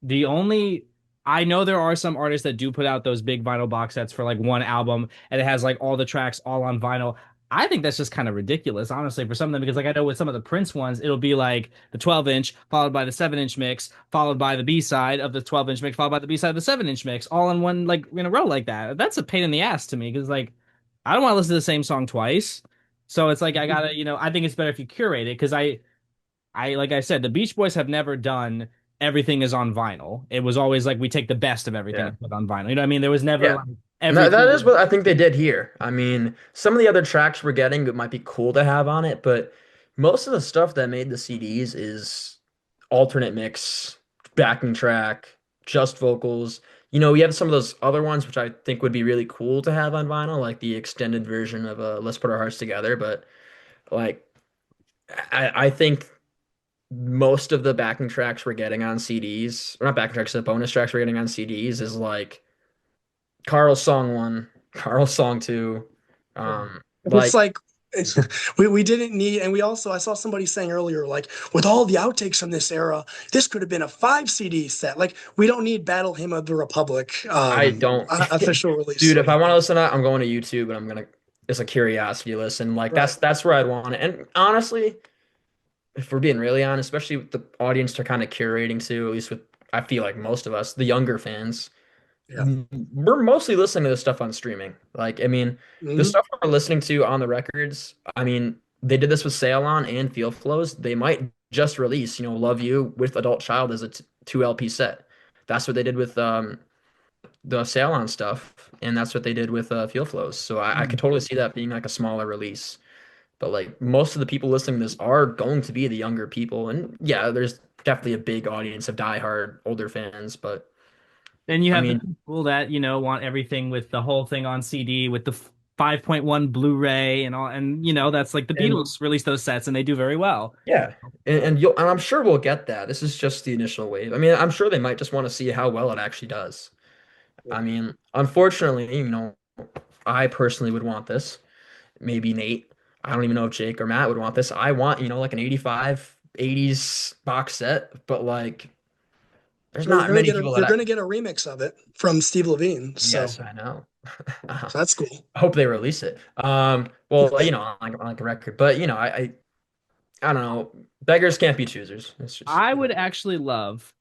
the only I know there are some artists that do put out those big vinyl box sets for like one album, and it has like all the tracks all on vinyl. I think that's just kind of ridiculous, honestly, for some of them, because like I know with some of the Prince ones, it'll be like the 12-inch followed by the 7-inch mix, followed by the B side of the 12-inch mix, followed by the B side of the 7-inch mix, all in one like in a row like that. That's a pain in the ass to me because like I don't want to listen to the same song twice. So it's like I gotta, I think it's better if you curate it because like I said, the Beach Boys have never done everything is on vinyl. It was always like we take the best of everything Yeah. and put it on vinyl. You know what I mean? There was never Yeah. like And every that is single. what I think they did here. I mean, some of the other tracks we're getting it might be cool to have on it, but most of the stuff that made the CDs is alternate mix, backing track, just vocals. We have some of those other ones which I think would be really cool to have on vinyl, like the extended version of Let's Put Our Hearts Together, but like I think most of the backing tracks we're getting on CDs, or not backing tracks, the bonus tracks we're getting on CDs is like Carl's song one, Carl's song two. It's Like like we didn't need, and we also I saw somebody saying earlier, like with all the outtakes from this era, this could have been a 5 CD set. Like we don't need Battle Hymn of the Republic I don't, official release dude. or If I want to anything. listen to that, I'm going to YouTube and I'm gonna. It's a curiosity listen. Like Right. that's where I'd want it. And honestly, if we're being really honest, especially with the audience they're kind of curating to, at least with I feel like most of us, the younger fans, Yeah. we're mostly listening to this stuff on streaming. Like, I mean, the Mhm. stuff we're listening to on the records, I mean, they did this with Sail On and Field Flows. They might just release, Love You with Adult Child as a 2 LP set. That's what they did with the Sail On stuff, and that's what they did with Field Flows. So I could totally see that being like a smaller release. But like most of the people listening to this are going to be the younger people. And yeah, there's definitely a big audience of diehard older fans, but Then you I have the mean, people that want everything with the whole thing on CD with the 5.1 Blu-ray and all, and that's like the and Beatles released those sets and they do very well. yeah, and I'm sure we'll get that. This is just the initial wave. I mean, I'm sure they might just want to see how well it actually does. I mean, unfortunately, I personally would want this. Maybe Nate. I don't even know if Jake or Matt would want this. I want, like an 85, 80s box set, but like there's Well, not many people you're that I gonna get a remix of it from Steve Levine, so yes, I know. so that's cool. I hope they release it. Well, on like a record, but I don't know. Beggars can't be choosers. It's just I would actually love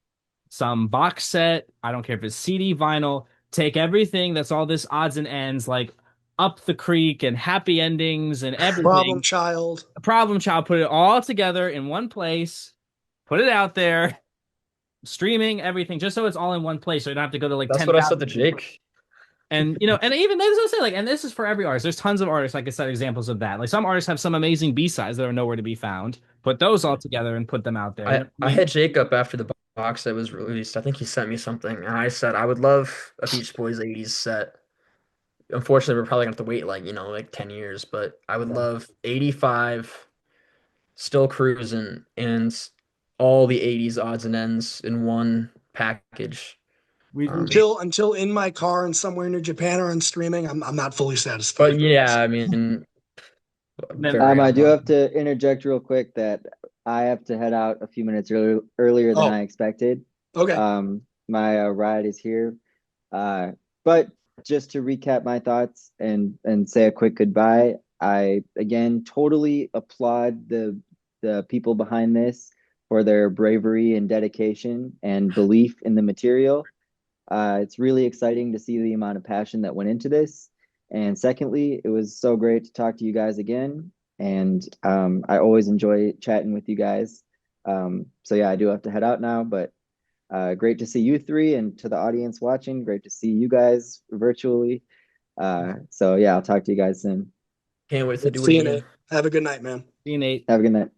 some box set. I don't care if it's CD, vinyl. Take everything that's all this odds and ends, like Up the Creek and Happy Endings and Problem everything. Child. A Problem Child, put it all together in one place, put it out there, streaming everything, just so it's all in one place, so you don't have to go to like that's what I said to 10,000. Jake. And and even that's what I say, like, and this is for every artist. There's tons of artists, like I said, examples of that. Like some artists have some amazing B-sides that are nowhere to be found. Put those all together and put them out there. You know I what I I mean? hit Jake up after the box that was released. I think he sent me something, and I said I would love a Beach Boys '80s set. Unfortunately, we're probably gonna have to wait like 10 years, but I would Yeah. love 85 still cruising and all the '80s odds and ends in one package. We Until In My Car and Somewhere Near Japan are on streaming, I'm not fully satisfied. But yeah, I mean, then very I do have unlikely. to interject real quick that I have to head out a few minutes earlier than Oh, I expected. okay. My ride is here. But just to recap my thoughts and say a quick goodbye, I again totally applaud the people behind this for their bravery and dedication and belief in the material. It's really exciting to see the amount of passion that went into this. And secondly, it was so great to talk to you guys again. And I always enjoy chatting with you guys. So yeah, I do have to head out now, but great to see you three, and to the audience watching, great to see you guys virtually. So yeah, I'll talk to you guys soon. Can't wait to Good to do it see you, again. Nate. Have a good night, man. See you, Nate. Have a good night.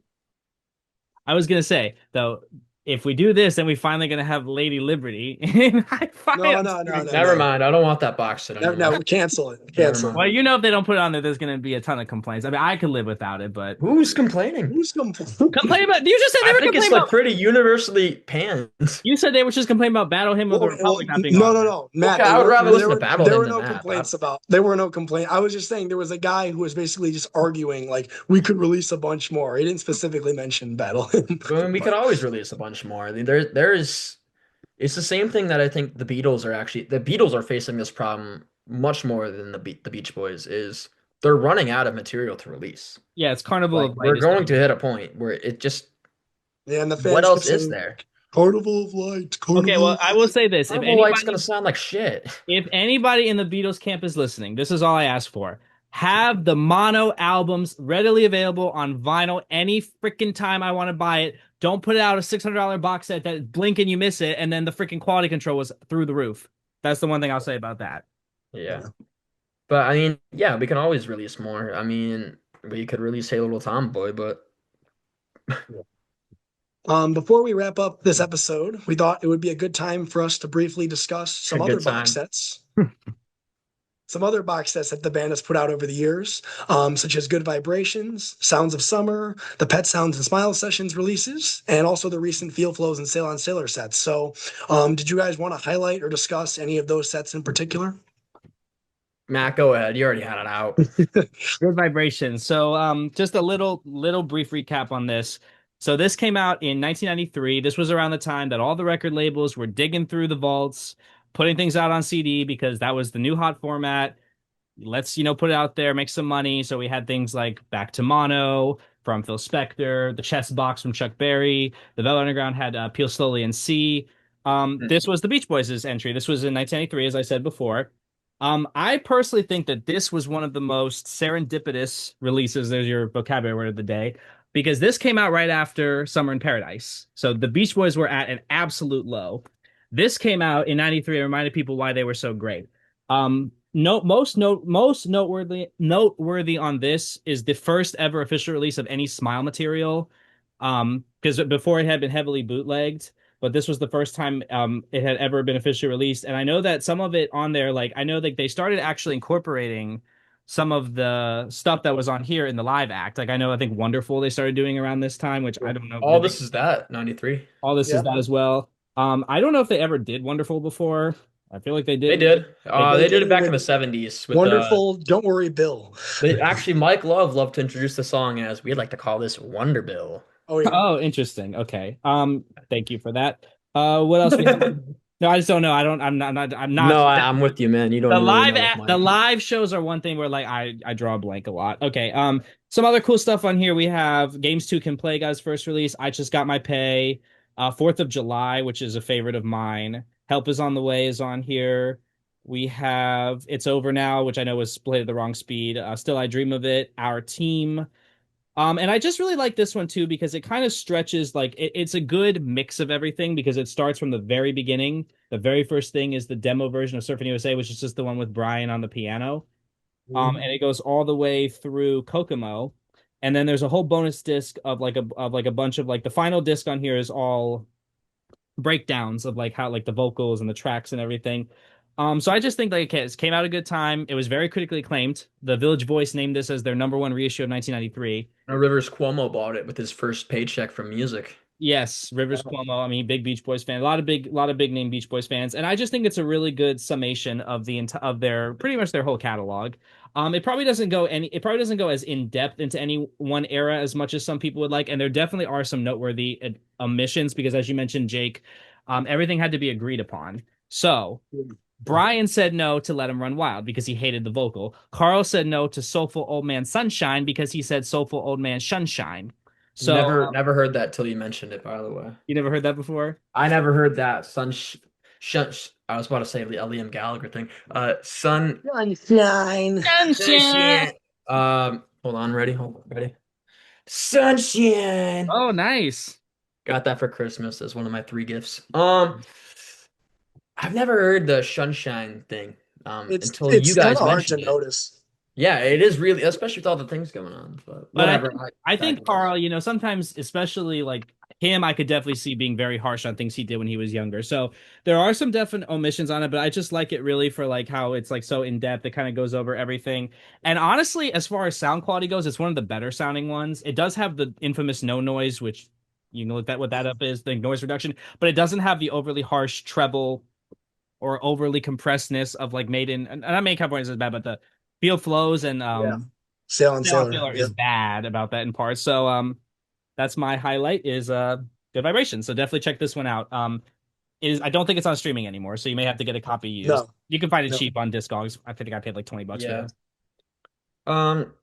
I was gonna say though, if we do this, then we finally gonna have Lady Liberty in hi-fi No, on no, no, screen. no, Never no. mind. I don't want that box set No, anymore. no, cancel it. Never Cancel it. Well, mind. you know, if they don't put it on there, there's gonna be a ton of complaints. I mean, I could live without it, but Who's complaining? Who's complaining? complain about. You just said they I were think it's complaining like about. pretty universally panned. You said they were just complaining about Battle Hymn of the Well, Republic not being no, on no, there. no, Matt. Okay, I would rather listen to Battle there Hymn were than no that. complaints about. There were no complaints. I was just saying there was a guy who was basically just arguing like we could release a bunch more. He didn't specifically mention Battle. I mean, we could always release a bunch more. I mean, there is. It's the same thing that I think the Beatles are facing this problem much more than the Beach Boys is they're running out of material to release. Yeah, it's Carnival Like of we're Light. going to hit a point where it just Yeah, and the what fans kept else is saying there? Carnival of Light, Okay, Carnival well, of I will Light. say this: Carnival Light's gonna sound like shit. if anybody in the Beatles camp is listening, this is all I ask for. Have the mono albums readily available on vinyl any freaking time I want to buy it. Don't put it out a $600 box set that blink and you miss it, and then the freaking quality control was through the roof. That's the one thing I'll say about that. Yeah. But I mean, yeah, we can always release more. I mean, we could release Hey Little Tomboy, but Before we wrap up this episode, we thought it would be a good time for us to briefly discuss a some other good box time. sets. Some other box sets that the band has put out over the years, such as Good Vibrations, Sounds of Summer, the Pet Sounds and Smile Sessions releases, and also the recent Feel Flows and Sail on Sailor sets. So, did you guys want to highlight or discuss any of those sets in particular? Matt, go ahead. You already had it out. Good vibration. So, just a little brief recap on this. So this came out in 1993. This was around the time that all the record labels were digging through the vaults, putting things out on CD because that was the new hot format. Let's, put it out there, make some money. So we had things like Back to Mono from Phil Spector, the Chess Box from Chuck Berry, the Velvet Underground had Peel Slowly and See. This was the Beach Boys' entry. This was in 1993, as I said before. I personally think that this was one of the most serendipitous releases. There's your vocabulary word of the day, because this came out right after Summer in Paradise. So the Beach Boys were at an absolute low. This came out in '93 and reminded people why they were so great. Most noteworthy on this is the first ever official release of any Smile material. Because before it had been heavily bootlegged, but this was the first time it had ever been officially released. And I know that some of it on there, like I know that they started actually incorporating some of the stuff that was on here in the live act. Like I think Wonderful they started doing around this time, which I don't know. All this is that 93. All this Yeah. is that as well. I don't know if they ever did Wonderful before. I feel like they They did. did. They did it back They in the did. 70s with Wonderful. Don't worry, Bill. actually Mike Love loved to introduce the song as we'd like to call this Wonder Bill. Oh yeah. Oh, interesting. Okay. Thank you for that. What else we have? No, I just don't know. I'm not. No, I'm with you, man. You don't The really live know with Mike. the live shows are one thing where like I draw a blank a lot. Okay. Some other cool stuff on here. We have Games 2 Can Play Guy's first release. I Just Got My Pay. 4th of July, which is a favorite of mine. Help Is on the Way is on here. We have It's Over Now, which I know was played at the wrong speed. Still I Dream of It. Our Team. And I just really like this one too because it kind of stretches like it's a good mix of everything because it starts from the very beginning. The very first thing is the demo version of Surfing USA, which is just the one with Brian on the piano. And it goes all the way through Kokomo. And then there's a whole bonus disc of like a bunch of like the final disc on here is all breakdowns of like how like the vocals and the tracks and everything. So I just think like it came out a good time. It was very critically acclaimed. The Village Voice named this as their number one reissue of 1993. Rivers Cuomo bought it with his first paycheck from music. Yes, Rivers Cuomo. I mean, big Beach Boys fan. A lot of big name Beach Boys fans, and I just think it's a really good summation of of their pretty much their whole catalog. It probably doesn't go as in depth into any one era as much as some people would like, and there definitely are some noteworthy omissions because, as you mentioned, Jake, everything had to be agreed upon. So Brian said no to Let Him Run Wild because he hated the vocal. Carl said no to Soulful Old Man Sunshine because he said Soulful Old Man Sunshine. So Never heard that till you mentioned it, by the way. you never heard that before? I never heard that. I was about to say the Liam Gallagher thing. Sun Sunshine. Sunshine. Sunshine. Hold on, ready? Hold on, ready. Sunshine. Oh, nice. Got that for Christmas as one of my three gifts. I've never heard the sunshine thing It's until you it's kind guys of hard to mentioned it. notice. Yeah, it is really, especially with all the things going on. But But whatever. I think Digress. Carl, sometimes, especially like him, I could definitely see being very harsh on things he did when he was younger. So there are some definite omissions on it, but I just like it really for like how it's like so in depth. It kind of goes over everything. And honestly, as far as sound quality goes, it's one of the better sounding ones. It does have the infamous no noise, which you know what that up is, the noise reduction, but it doesn't have the overly harsh treble or overly compressedness of like Maiden. And I make California is bad, but the Feel Flows and Yeah. Sail and Sail on Sailor. Sailor Yep. is bad about that in parts. So that's my highlight is Good Vibration. So definitely check this one out. Is I don't think it's on streaming anymore, so you may have to get a copy used. No, You can find it no. cheap on Discogs. I think I paid like 20 bucks for Yeah. this. Um,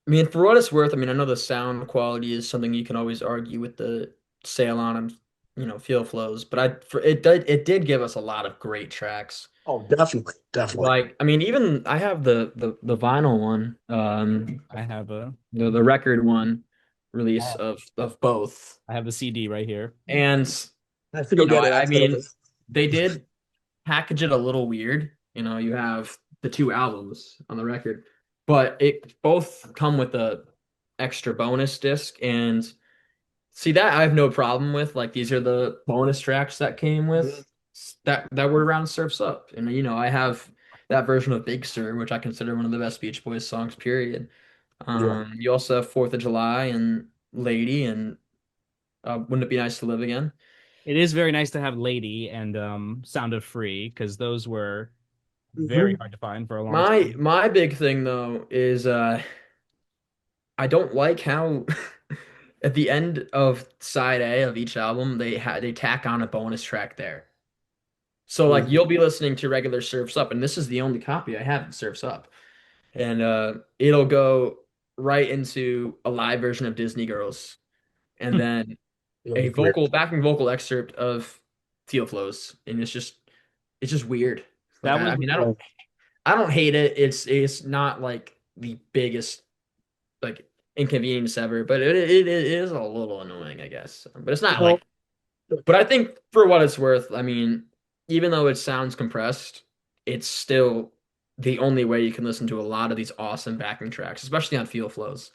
I mean, for what it's worth, I mean, I know the sound quality is something you can always argue with the sail on and feel flows, but it did give us a lot of great tracks. Oh, definitely, definitely. Like, I mean, even I have the vinyl one, I have a the record one release of both. I have the CD right here. And I have to go get it. I I have to go. mean, they did package it a little weird. You have the two albums on the record, but it both come with a extra bonus disc. And see that I have no problem with. Like these are the bonus tracks that came Mhm. with that were around Surfs Up. And I have that version of Big Sur, which I consider one of the best Beach Boys songs, period. Yeah. You also have Fourth of July and Lady and Wouldn't It Be Nice to Live Again? It is very nice to have Lady and Sound of Free because those were very Hmm. hard to find for a long My time. my big thing though is I don't like how at the end of side A of each album they tack on a bonus track there. So like Hmm. you'll be listening to regular Surfs Up, and this is the only copy I have of Surfs Up, and it'll go right into a live version of Disney Girls, and then a Weird. backing vocal excerpt of Teal Flows, and it's just weird. Like That I, was I mean Yeah. I don't hate it. It's not like the biggest like inconvenience ever, but it is a little annoying, I guess. But it's not Well, like. But I think for what it's worth, I mean, even though it sounds compressed, it's still the only way you can listen to a lot of these awesome backing tracks, especially on Feel Flows.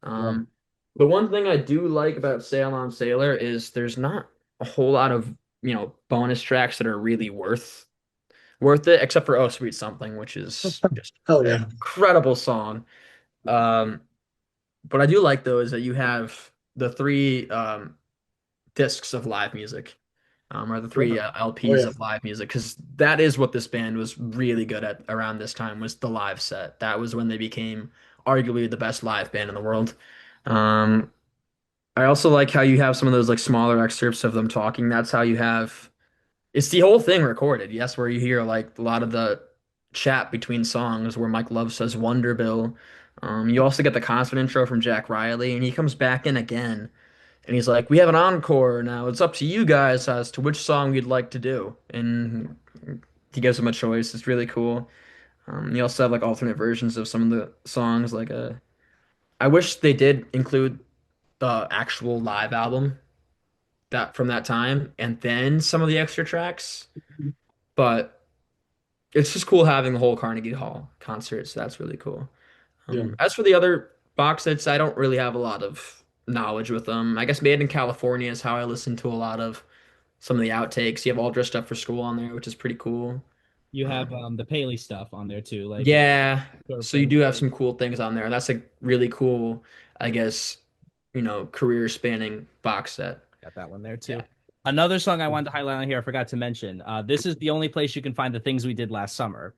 yeah. Um, the one thing I do like about Sail on Sailor is there's not a whole lot of bonus tracks that are really worth it, except for Oh Sweet Something, which is just Hell an yeah. incredible song. Um, but I do like though is that you have the three discs of live music, or the Yeah. three Oh LPs yeah. of live music, because that is what this band was really good at around this time was the live set. That was when they became arguably the best live band in the world. Um, I also like how you have some of those like smaller excerpts of them talking. That's how you have it's the whole thing recorded. Yes, where you hear like a lot of the chat between songs where Mike Love says Wonder Bill. You also get the concert intro from Jack Riley, and he comes back in again, and he's like, "We have an encore now. It's up to you guys as to which song you'd like to do." And he gives them a choice. It's really cool. You also have like alternate versions of some of the songs. Like, I wish they did include the actual live album that from that time, and then some of the extra tracks. But it's just cool having the whole Carnegie Hall concert, so that's really cool. Yeah. As for the other box sets, I don't really have a lot of knowledge with them. I guess Made in California is how I listen to a lot of some of the outtakes. You have All Dressed Up for School on there, which is pretty cool. You have Um, the Paley stuff on there too, like yeah, so you Surfing. do have some cool things on there. And that's a really cool, I guess, career spanning box set. Got that one there Yeah. too. Another song I wanted to highlight on here, I forgot to mention. This is the only place you can find the things we did last summer,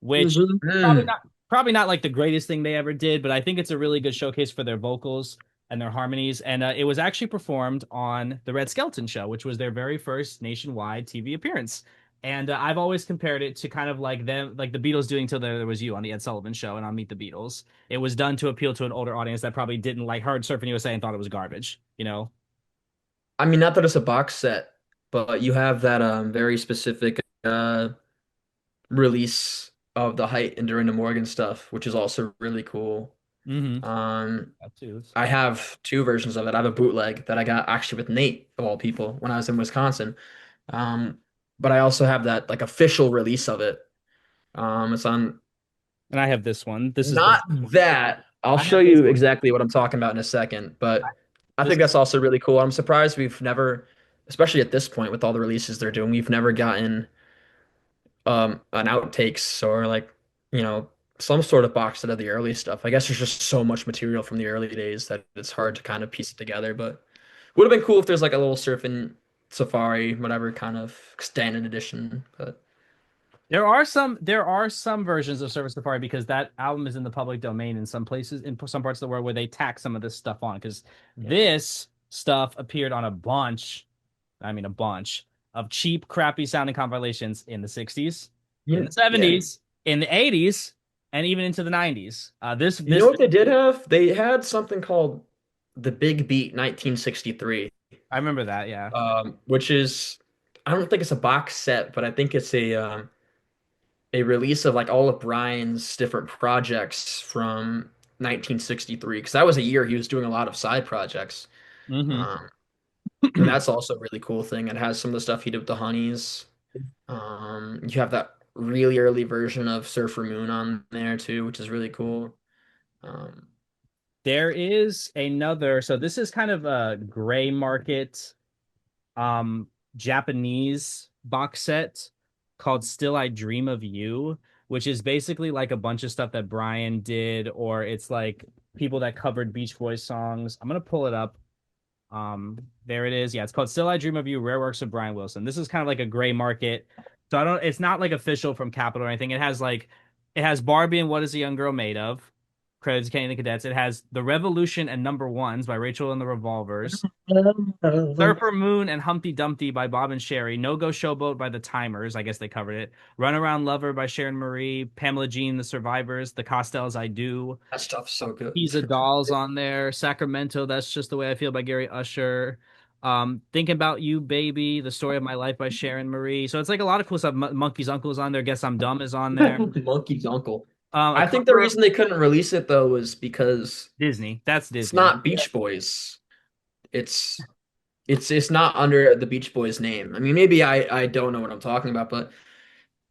which Hmm. probably Mm. not probably not like the greatest thing they ever did, but I think it's a really good showcase for their vocals and their harmonies. And it was actually performed on the Red Skelton Show, which was their very first nationwide TV appearance. And I've always compared it to kind of like them, like the Beatles doing "Till There Was You" on the Ed Sullivan Show and on Meet the Beatles. It was done to appeal to an older audience that probably didn't like heard Surfing USA and thought it was garbage. I mean, not that it's a box set. but you have that very specific release of the Height and During the Morgan stuff, which is also really cool. Mm-hmm. Um, That too. I have two versions of it. I have a bootleg that I got actually with Nate of all people when I was in Wisconsin. Um, but I also have that like official release of it. It's on And I have this one. This is the not that. I'll I show have this you one. exactly what I'm talking about in a second, but I This think that's also really cool. I'm surprised we've never, especially at this point with all the releases they're doing, we've never gotten an outtakes or like, you know, some sort of box set of the early stuff. I guess there's just so much material from the early days that it's hard to kind of piece it together, but would have been cool if there's like a little surfing safari, whatever kind of extended edition. But there are some versions of Surface Safari because that album is in the public domain in some places in some parts of the world where they tack some of this stuff on because yeah. this stuff appeared on a bunch of cheap, crappy sounding compilations in the 60s, in Yeah, the yeah. 70s, in the 80s, and even into the 90s. This You know this what they did have? They had something called the Big Beat 1963, I remember that, yeah. which is I don't think it's a box set, but I think it's a release of like all of Brian's different projects from 1963 because that was a year he was doing a lot of side projects. Hmm. Um, and that's also a really cool thing. It has some of the stuff he did with the Honeys. You have that really early version of Surfer Moon on there too, which is really cool. Um, There is another, so this is kind of a gray market um Japanese box set called Still I Dream of You, which is basically like a bunch of stuff that Brian did, or it's like people that covered Beach Boys songs. I'm gonna pull it up. There it is. Yeah, it's called Still I Dream of You, Rare Works of Brian Wilson. This is kind of like a gray market. So I don't it's not like official from Capitol or anything. It has Barbie and What Is a Young Girl Made Of? Credits to Kenny and the Cadets. It has The Revolution and Number Ones by Rachel and the Revolvers. Surfer Moon and Humpty Dumpty by Bob and Sherry. No Go Showboat by The Timers. I guess they covered it. Run Around Lover by Sharon Marie. Pamela Jean, The Survivors. The Costells, I Do. that stuff's so good. Pizza Dolls on there. Sacramento, That's Just the Way I Feel by Gary Usher. Thinking About You, Baby. The Story of My Life by Sharon Marie. So it's like a lot of cool stuff. Monkey's Uncle is on there. Guess I'm Dumb is on there. Monkey's Uncle. A I think the cover of reason they couldn't release it though was because Disney. That's it's Disney. not Beach Boys. It's it's not under the Beach Boys name. I mean, maybe I don't know what I'm talking about, but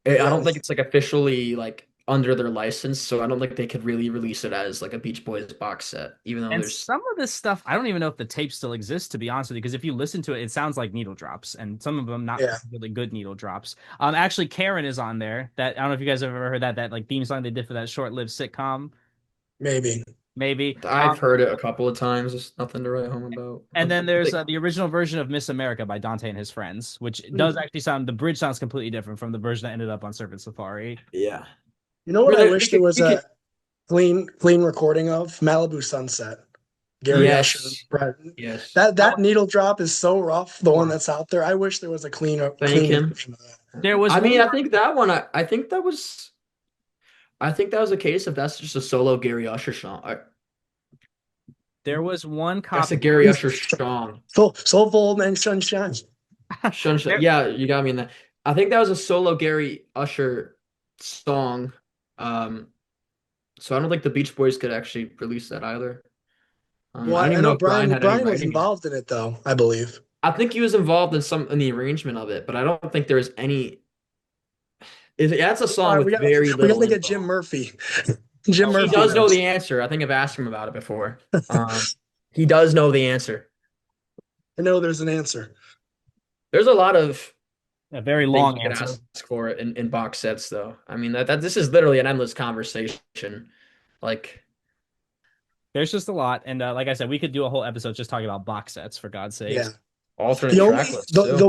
I don't Yeah, think it's like officially like under their license, so I don't think they could really release it as like a Beach Boys box set, even though And there's some of this stuff, I don't even know if the tape still exists, to be honest with you, because if you listen to it, it sounds like needle drops, and some of them not yeah, really good needle drops. Actually, Karen is on there. That I don't know if you guys have ever heard that like theme song they did for that short-lived sitcom, maybe. maybe. I've heard it a couple of times. There's nothing to write home about. And then I there's think, the original version of Miss America by Dante and his friends, which does actually sound the bridge sounds completely different from the version that ended up on Surface Safari. yeah. You know what I Really, wish there was we could a clean recording of Malibu Sunset. Gary Usher. yes, Brad. yes. That needle drop is so rough, the one Or that's out there. I wish there was a thank clean him. version of that. There was I mean, one. I think that one. I think that was a case if that's just a solo Gary Usher song. There was one That's a copy. Gary Usher song. Soulful and Sunshine. There, Yeah, you got me in that. I think that was a solo Gary Usher song. Um, so I don't think the Beach Boys could actually release that either. Well, I don't I even know know if Brian had any Brian was writing in it. involved in it though, I believe. I think he was involved in some in the arrangement of it, but I don't think there's any. That's a All song right, with very we little gotta get Jim info. Murphy. Jim He Murphy does know knows. the answer. I think I've asked him about it before. He does know the answer. I know there's an answer. There's a lot of a very things long you could answer. ask for in box sets, though. I mean that this is literally an endless conversation. Like, There's just a lot, and like I said, we could do a whole episode just talking about box sets for God's Yeah. sakes. alternate The track only lists the too.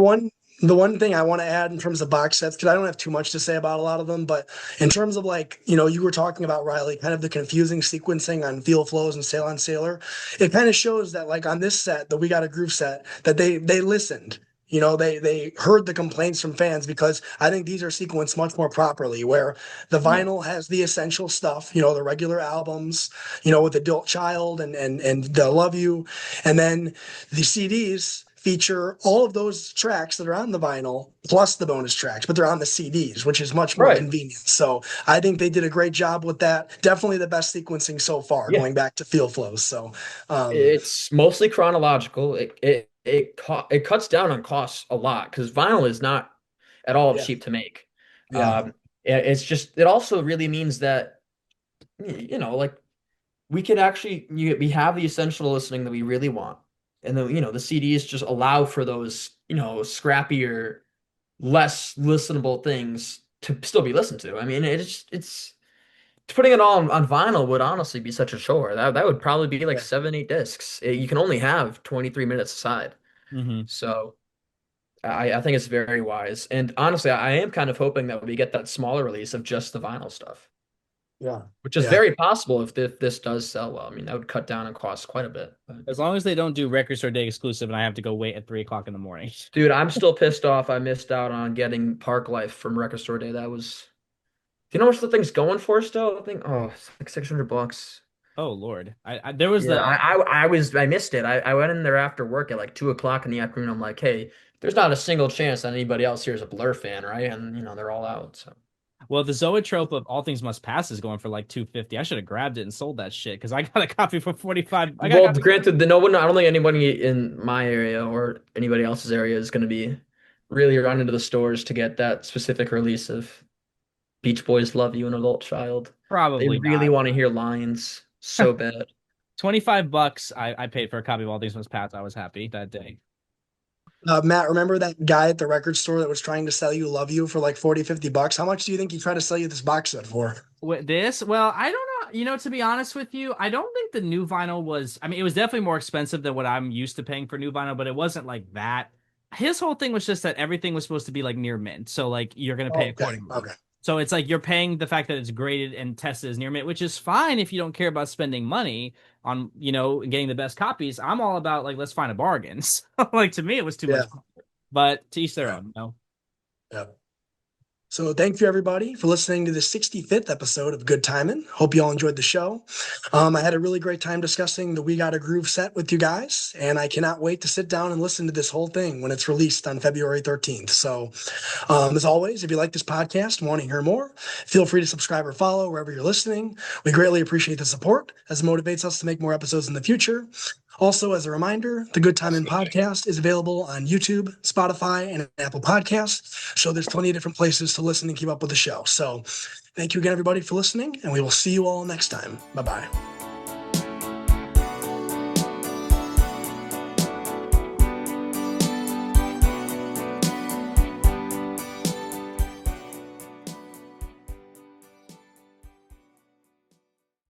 one thing I want to add in terms of box sets, because I don't have too much to say about a lot of them, but in terms of like, you were talking about Riley, kind of the confusing sequencing on Field Flows and Sail on Sailor, it kind of shows that like on this set, the We Got a Groove set, that they listened. They heard the complaints from fans because I think these are sequenced much more properly, where the Yeah. vinyl has the essential stuff, the regular albums, with Adult Child and the Love You, and then the CDs feature all of those tracks that are on the vinyl plus the bonus tracks, but they're on the CDs, which is much more Right. convenient. So I think they did a great job with that. Definitely the best sequencing so far, Yeah. going back to Feel Flows. So It's mostly chronological. It cuts down on costs a lot because vinyl is not at all yeah, cheap to make. yeah, It's just it also really means that like we can actually we have the essential listening that we really want, and the CDs just allow for those scrappier, less listenable things to still be listened to. I mean, it's putting it all on vinyl would honestly be such a chore. That would probably be like yeah. 7, 8 discs. You can only have 23 minutes aside. Hmm. So I think it's very wise. And honestly, I am kind of hoping that we get that smaller release of just the vinyl stuff, Yeah. which is Yeah. very possible if this does sell well. I mean, that would cut down on costs quite a bit. But, As long as they don't do Record Store Day exclusive and I have to go wait at 3 o'clock in the morning. dude, I'm still pissed off. I missed out on getting Park Life from Record Store Day. That was, do you know how much the thing's going for still? I think, it's like $600. Oh Lord. There was Yeah, the I missed it. I went in there after work at like 2 o'clock in the afternoon. I'm like, hey, there's not a single chance that anybody else here is a Blur fan, right? And they're all out. So well, the Zoetrope of All Things Must Pass is going for like 250. I should have grabbed it and sold that shit because I got a copy for 45. I got a well, copy. granted, no one, I don't think anybody in my area or anybody else's area is going to be really running to the stores to get that specific release of Beach Boys Love You, an Adult Child. They Probably really not. want to hear Lions so bad. $25 I paid for a copy of All Things Must Pass. I was happy that day. Matt, remember that guy at the record store that was trying to sell you Love You for like 40, $50? How much do you think he tried to sell you this box set for? With this, well, I don't know. To be honest with you, I don't think the new vinyl was. I mean, it was definitely more expensive than what I'm used to paying for new vinyl, but it wasn't like that. His whole thing was just that everything was supposed to be like near mint, so like you're gonna pay Okay. accordingly. Okay. So it's like you're paying the fact that it's graded and tested as near mint, which is fine if you don't care about spending money on getting the best copies. I'm all about like let's find a bargain. So, like to me, it was too Yeah. much, but to each their Yeah. own. Yeah. So thank you everybody for listening to the 65th episode of Good Timin. Hope you all enjoyed the show. I had a really great time discussing the We Gotta Groove set with you guys, and I cannot wait to sit down and listen to this whole thing when it's released on February 13th. So as always, if you like this podcast and want to hear more, feel free to subscribe or follow wherever you're listening. We greatly appreciate the support as it motivates us to make more episodes in the future. Also, as a reminder, the Good Timin podcast is available on YouTube, Spotify, and Apple Podcasts. So there's plenty of different places to listen and keep up with the show. So thank you again, everybody, for listening, and we will see you all next time. Bye-bye.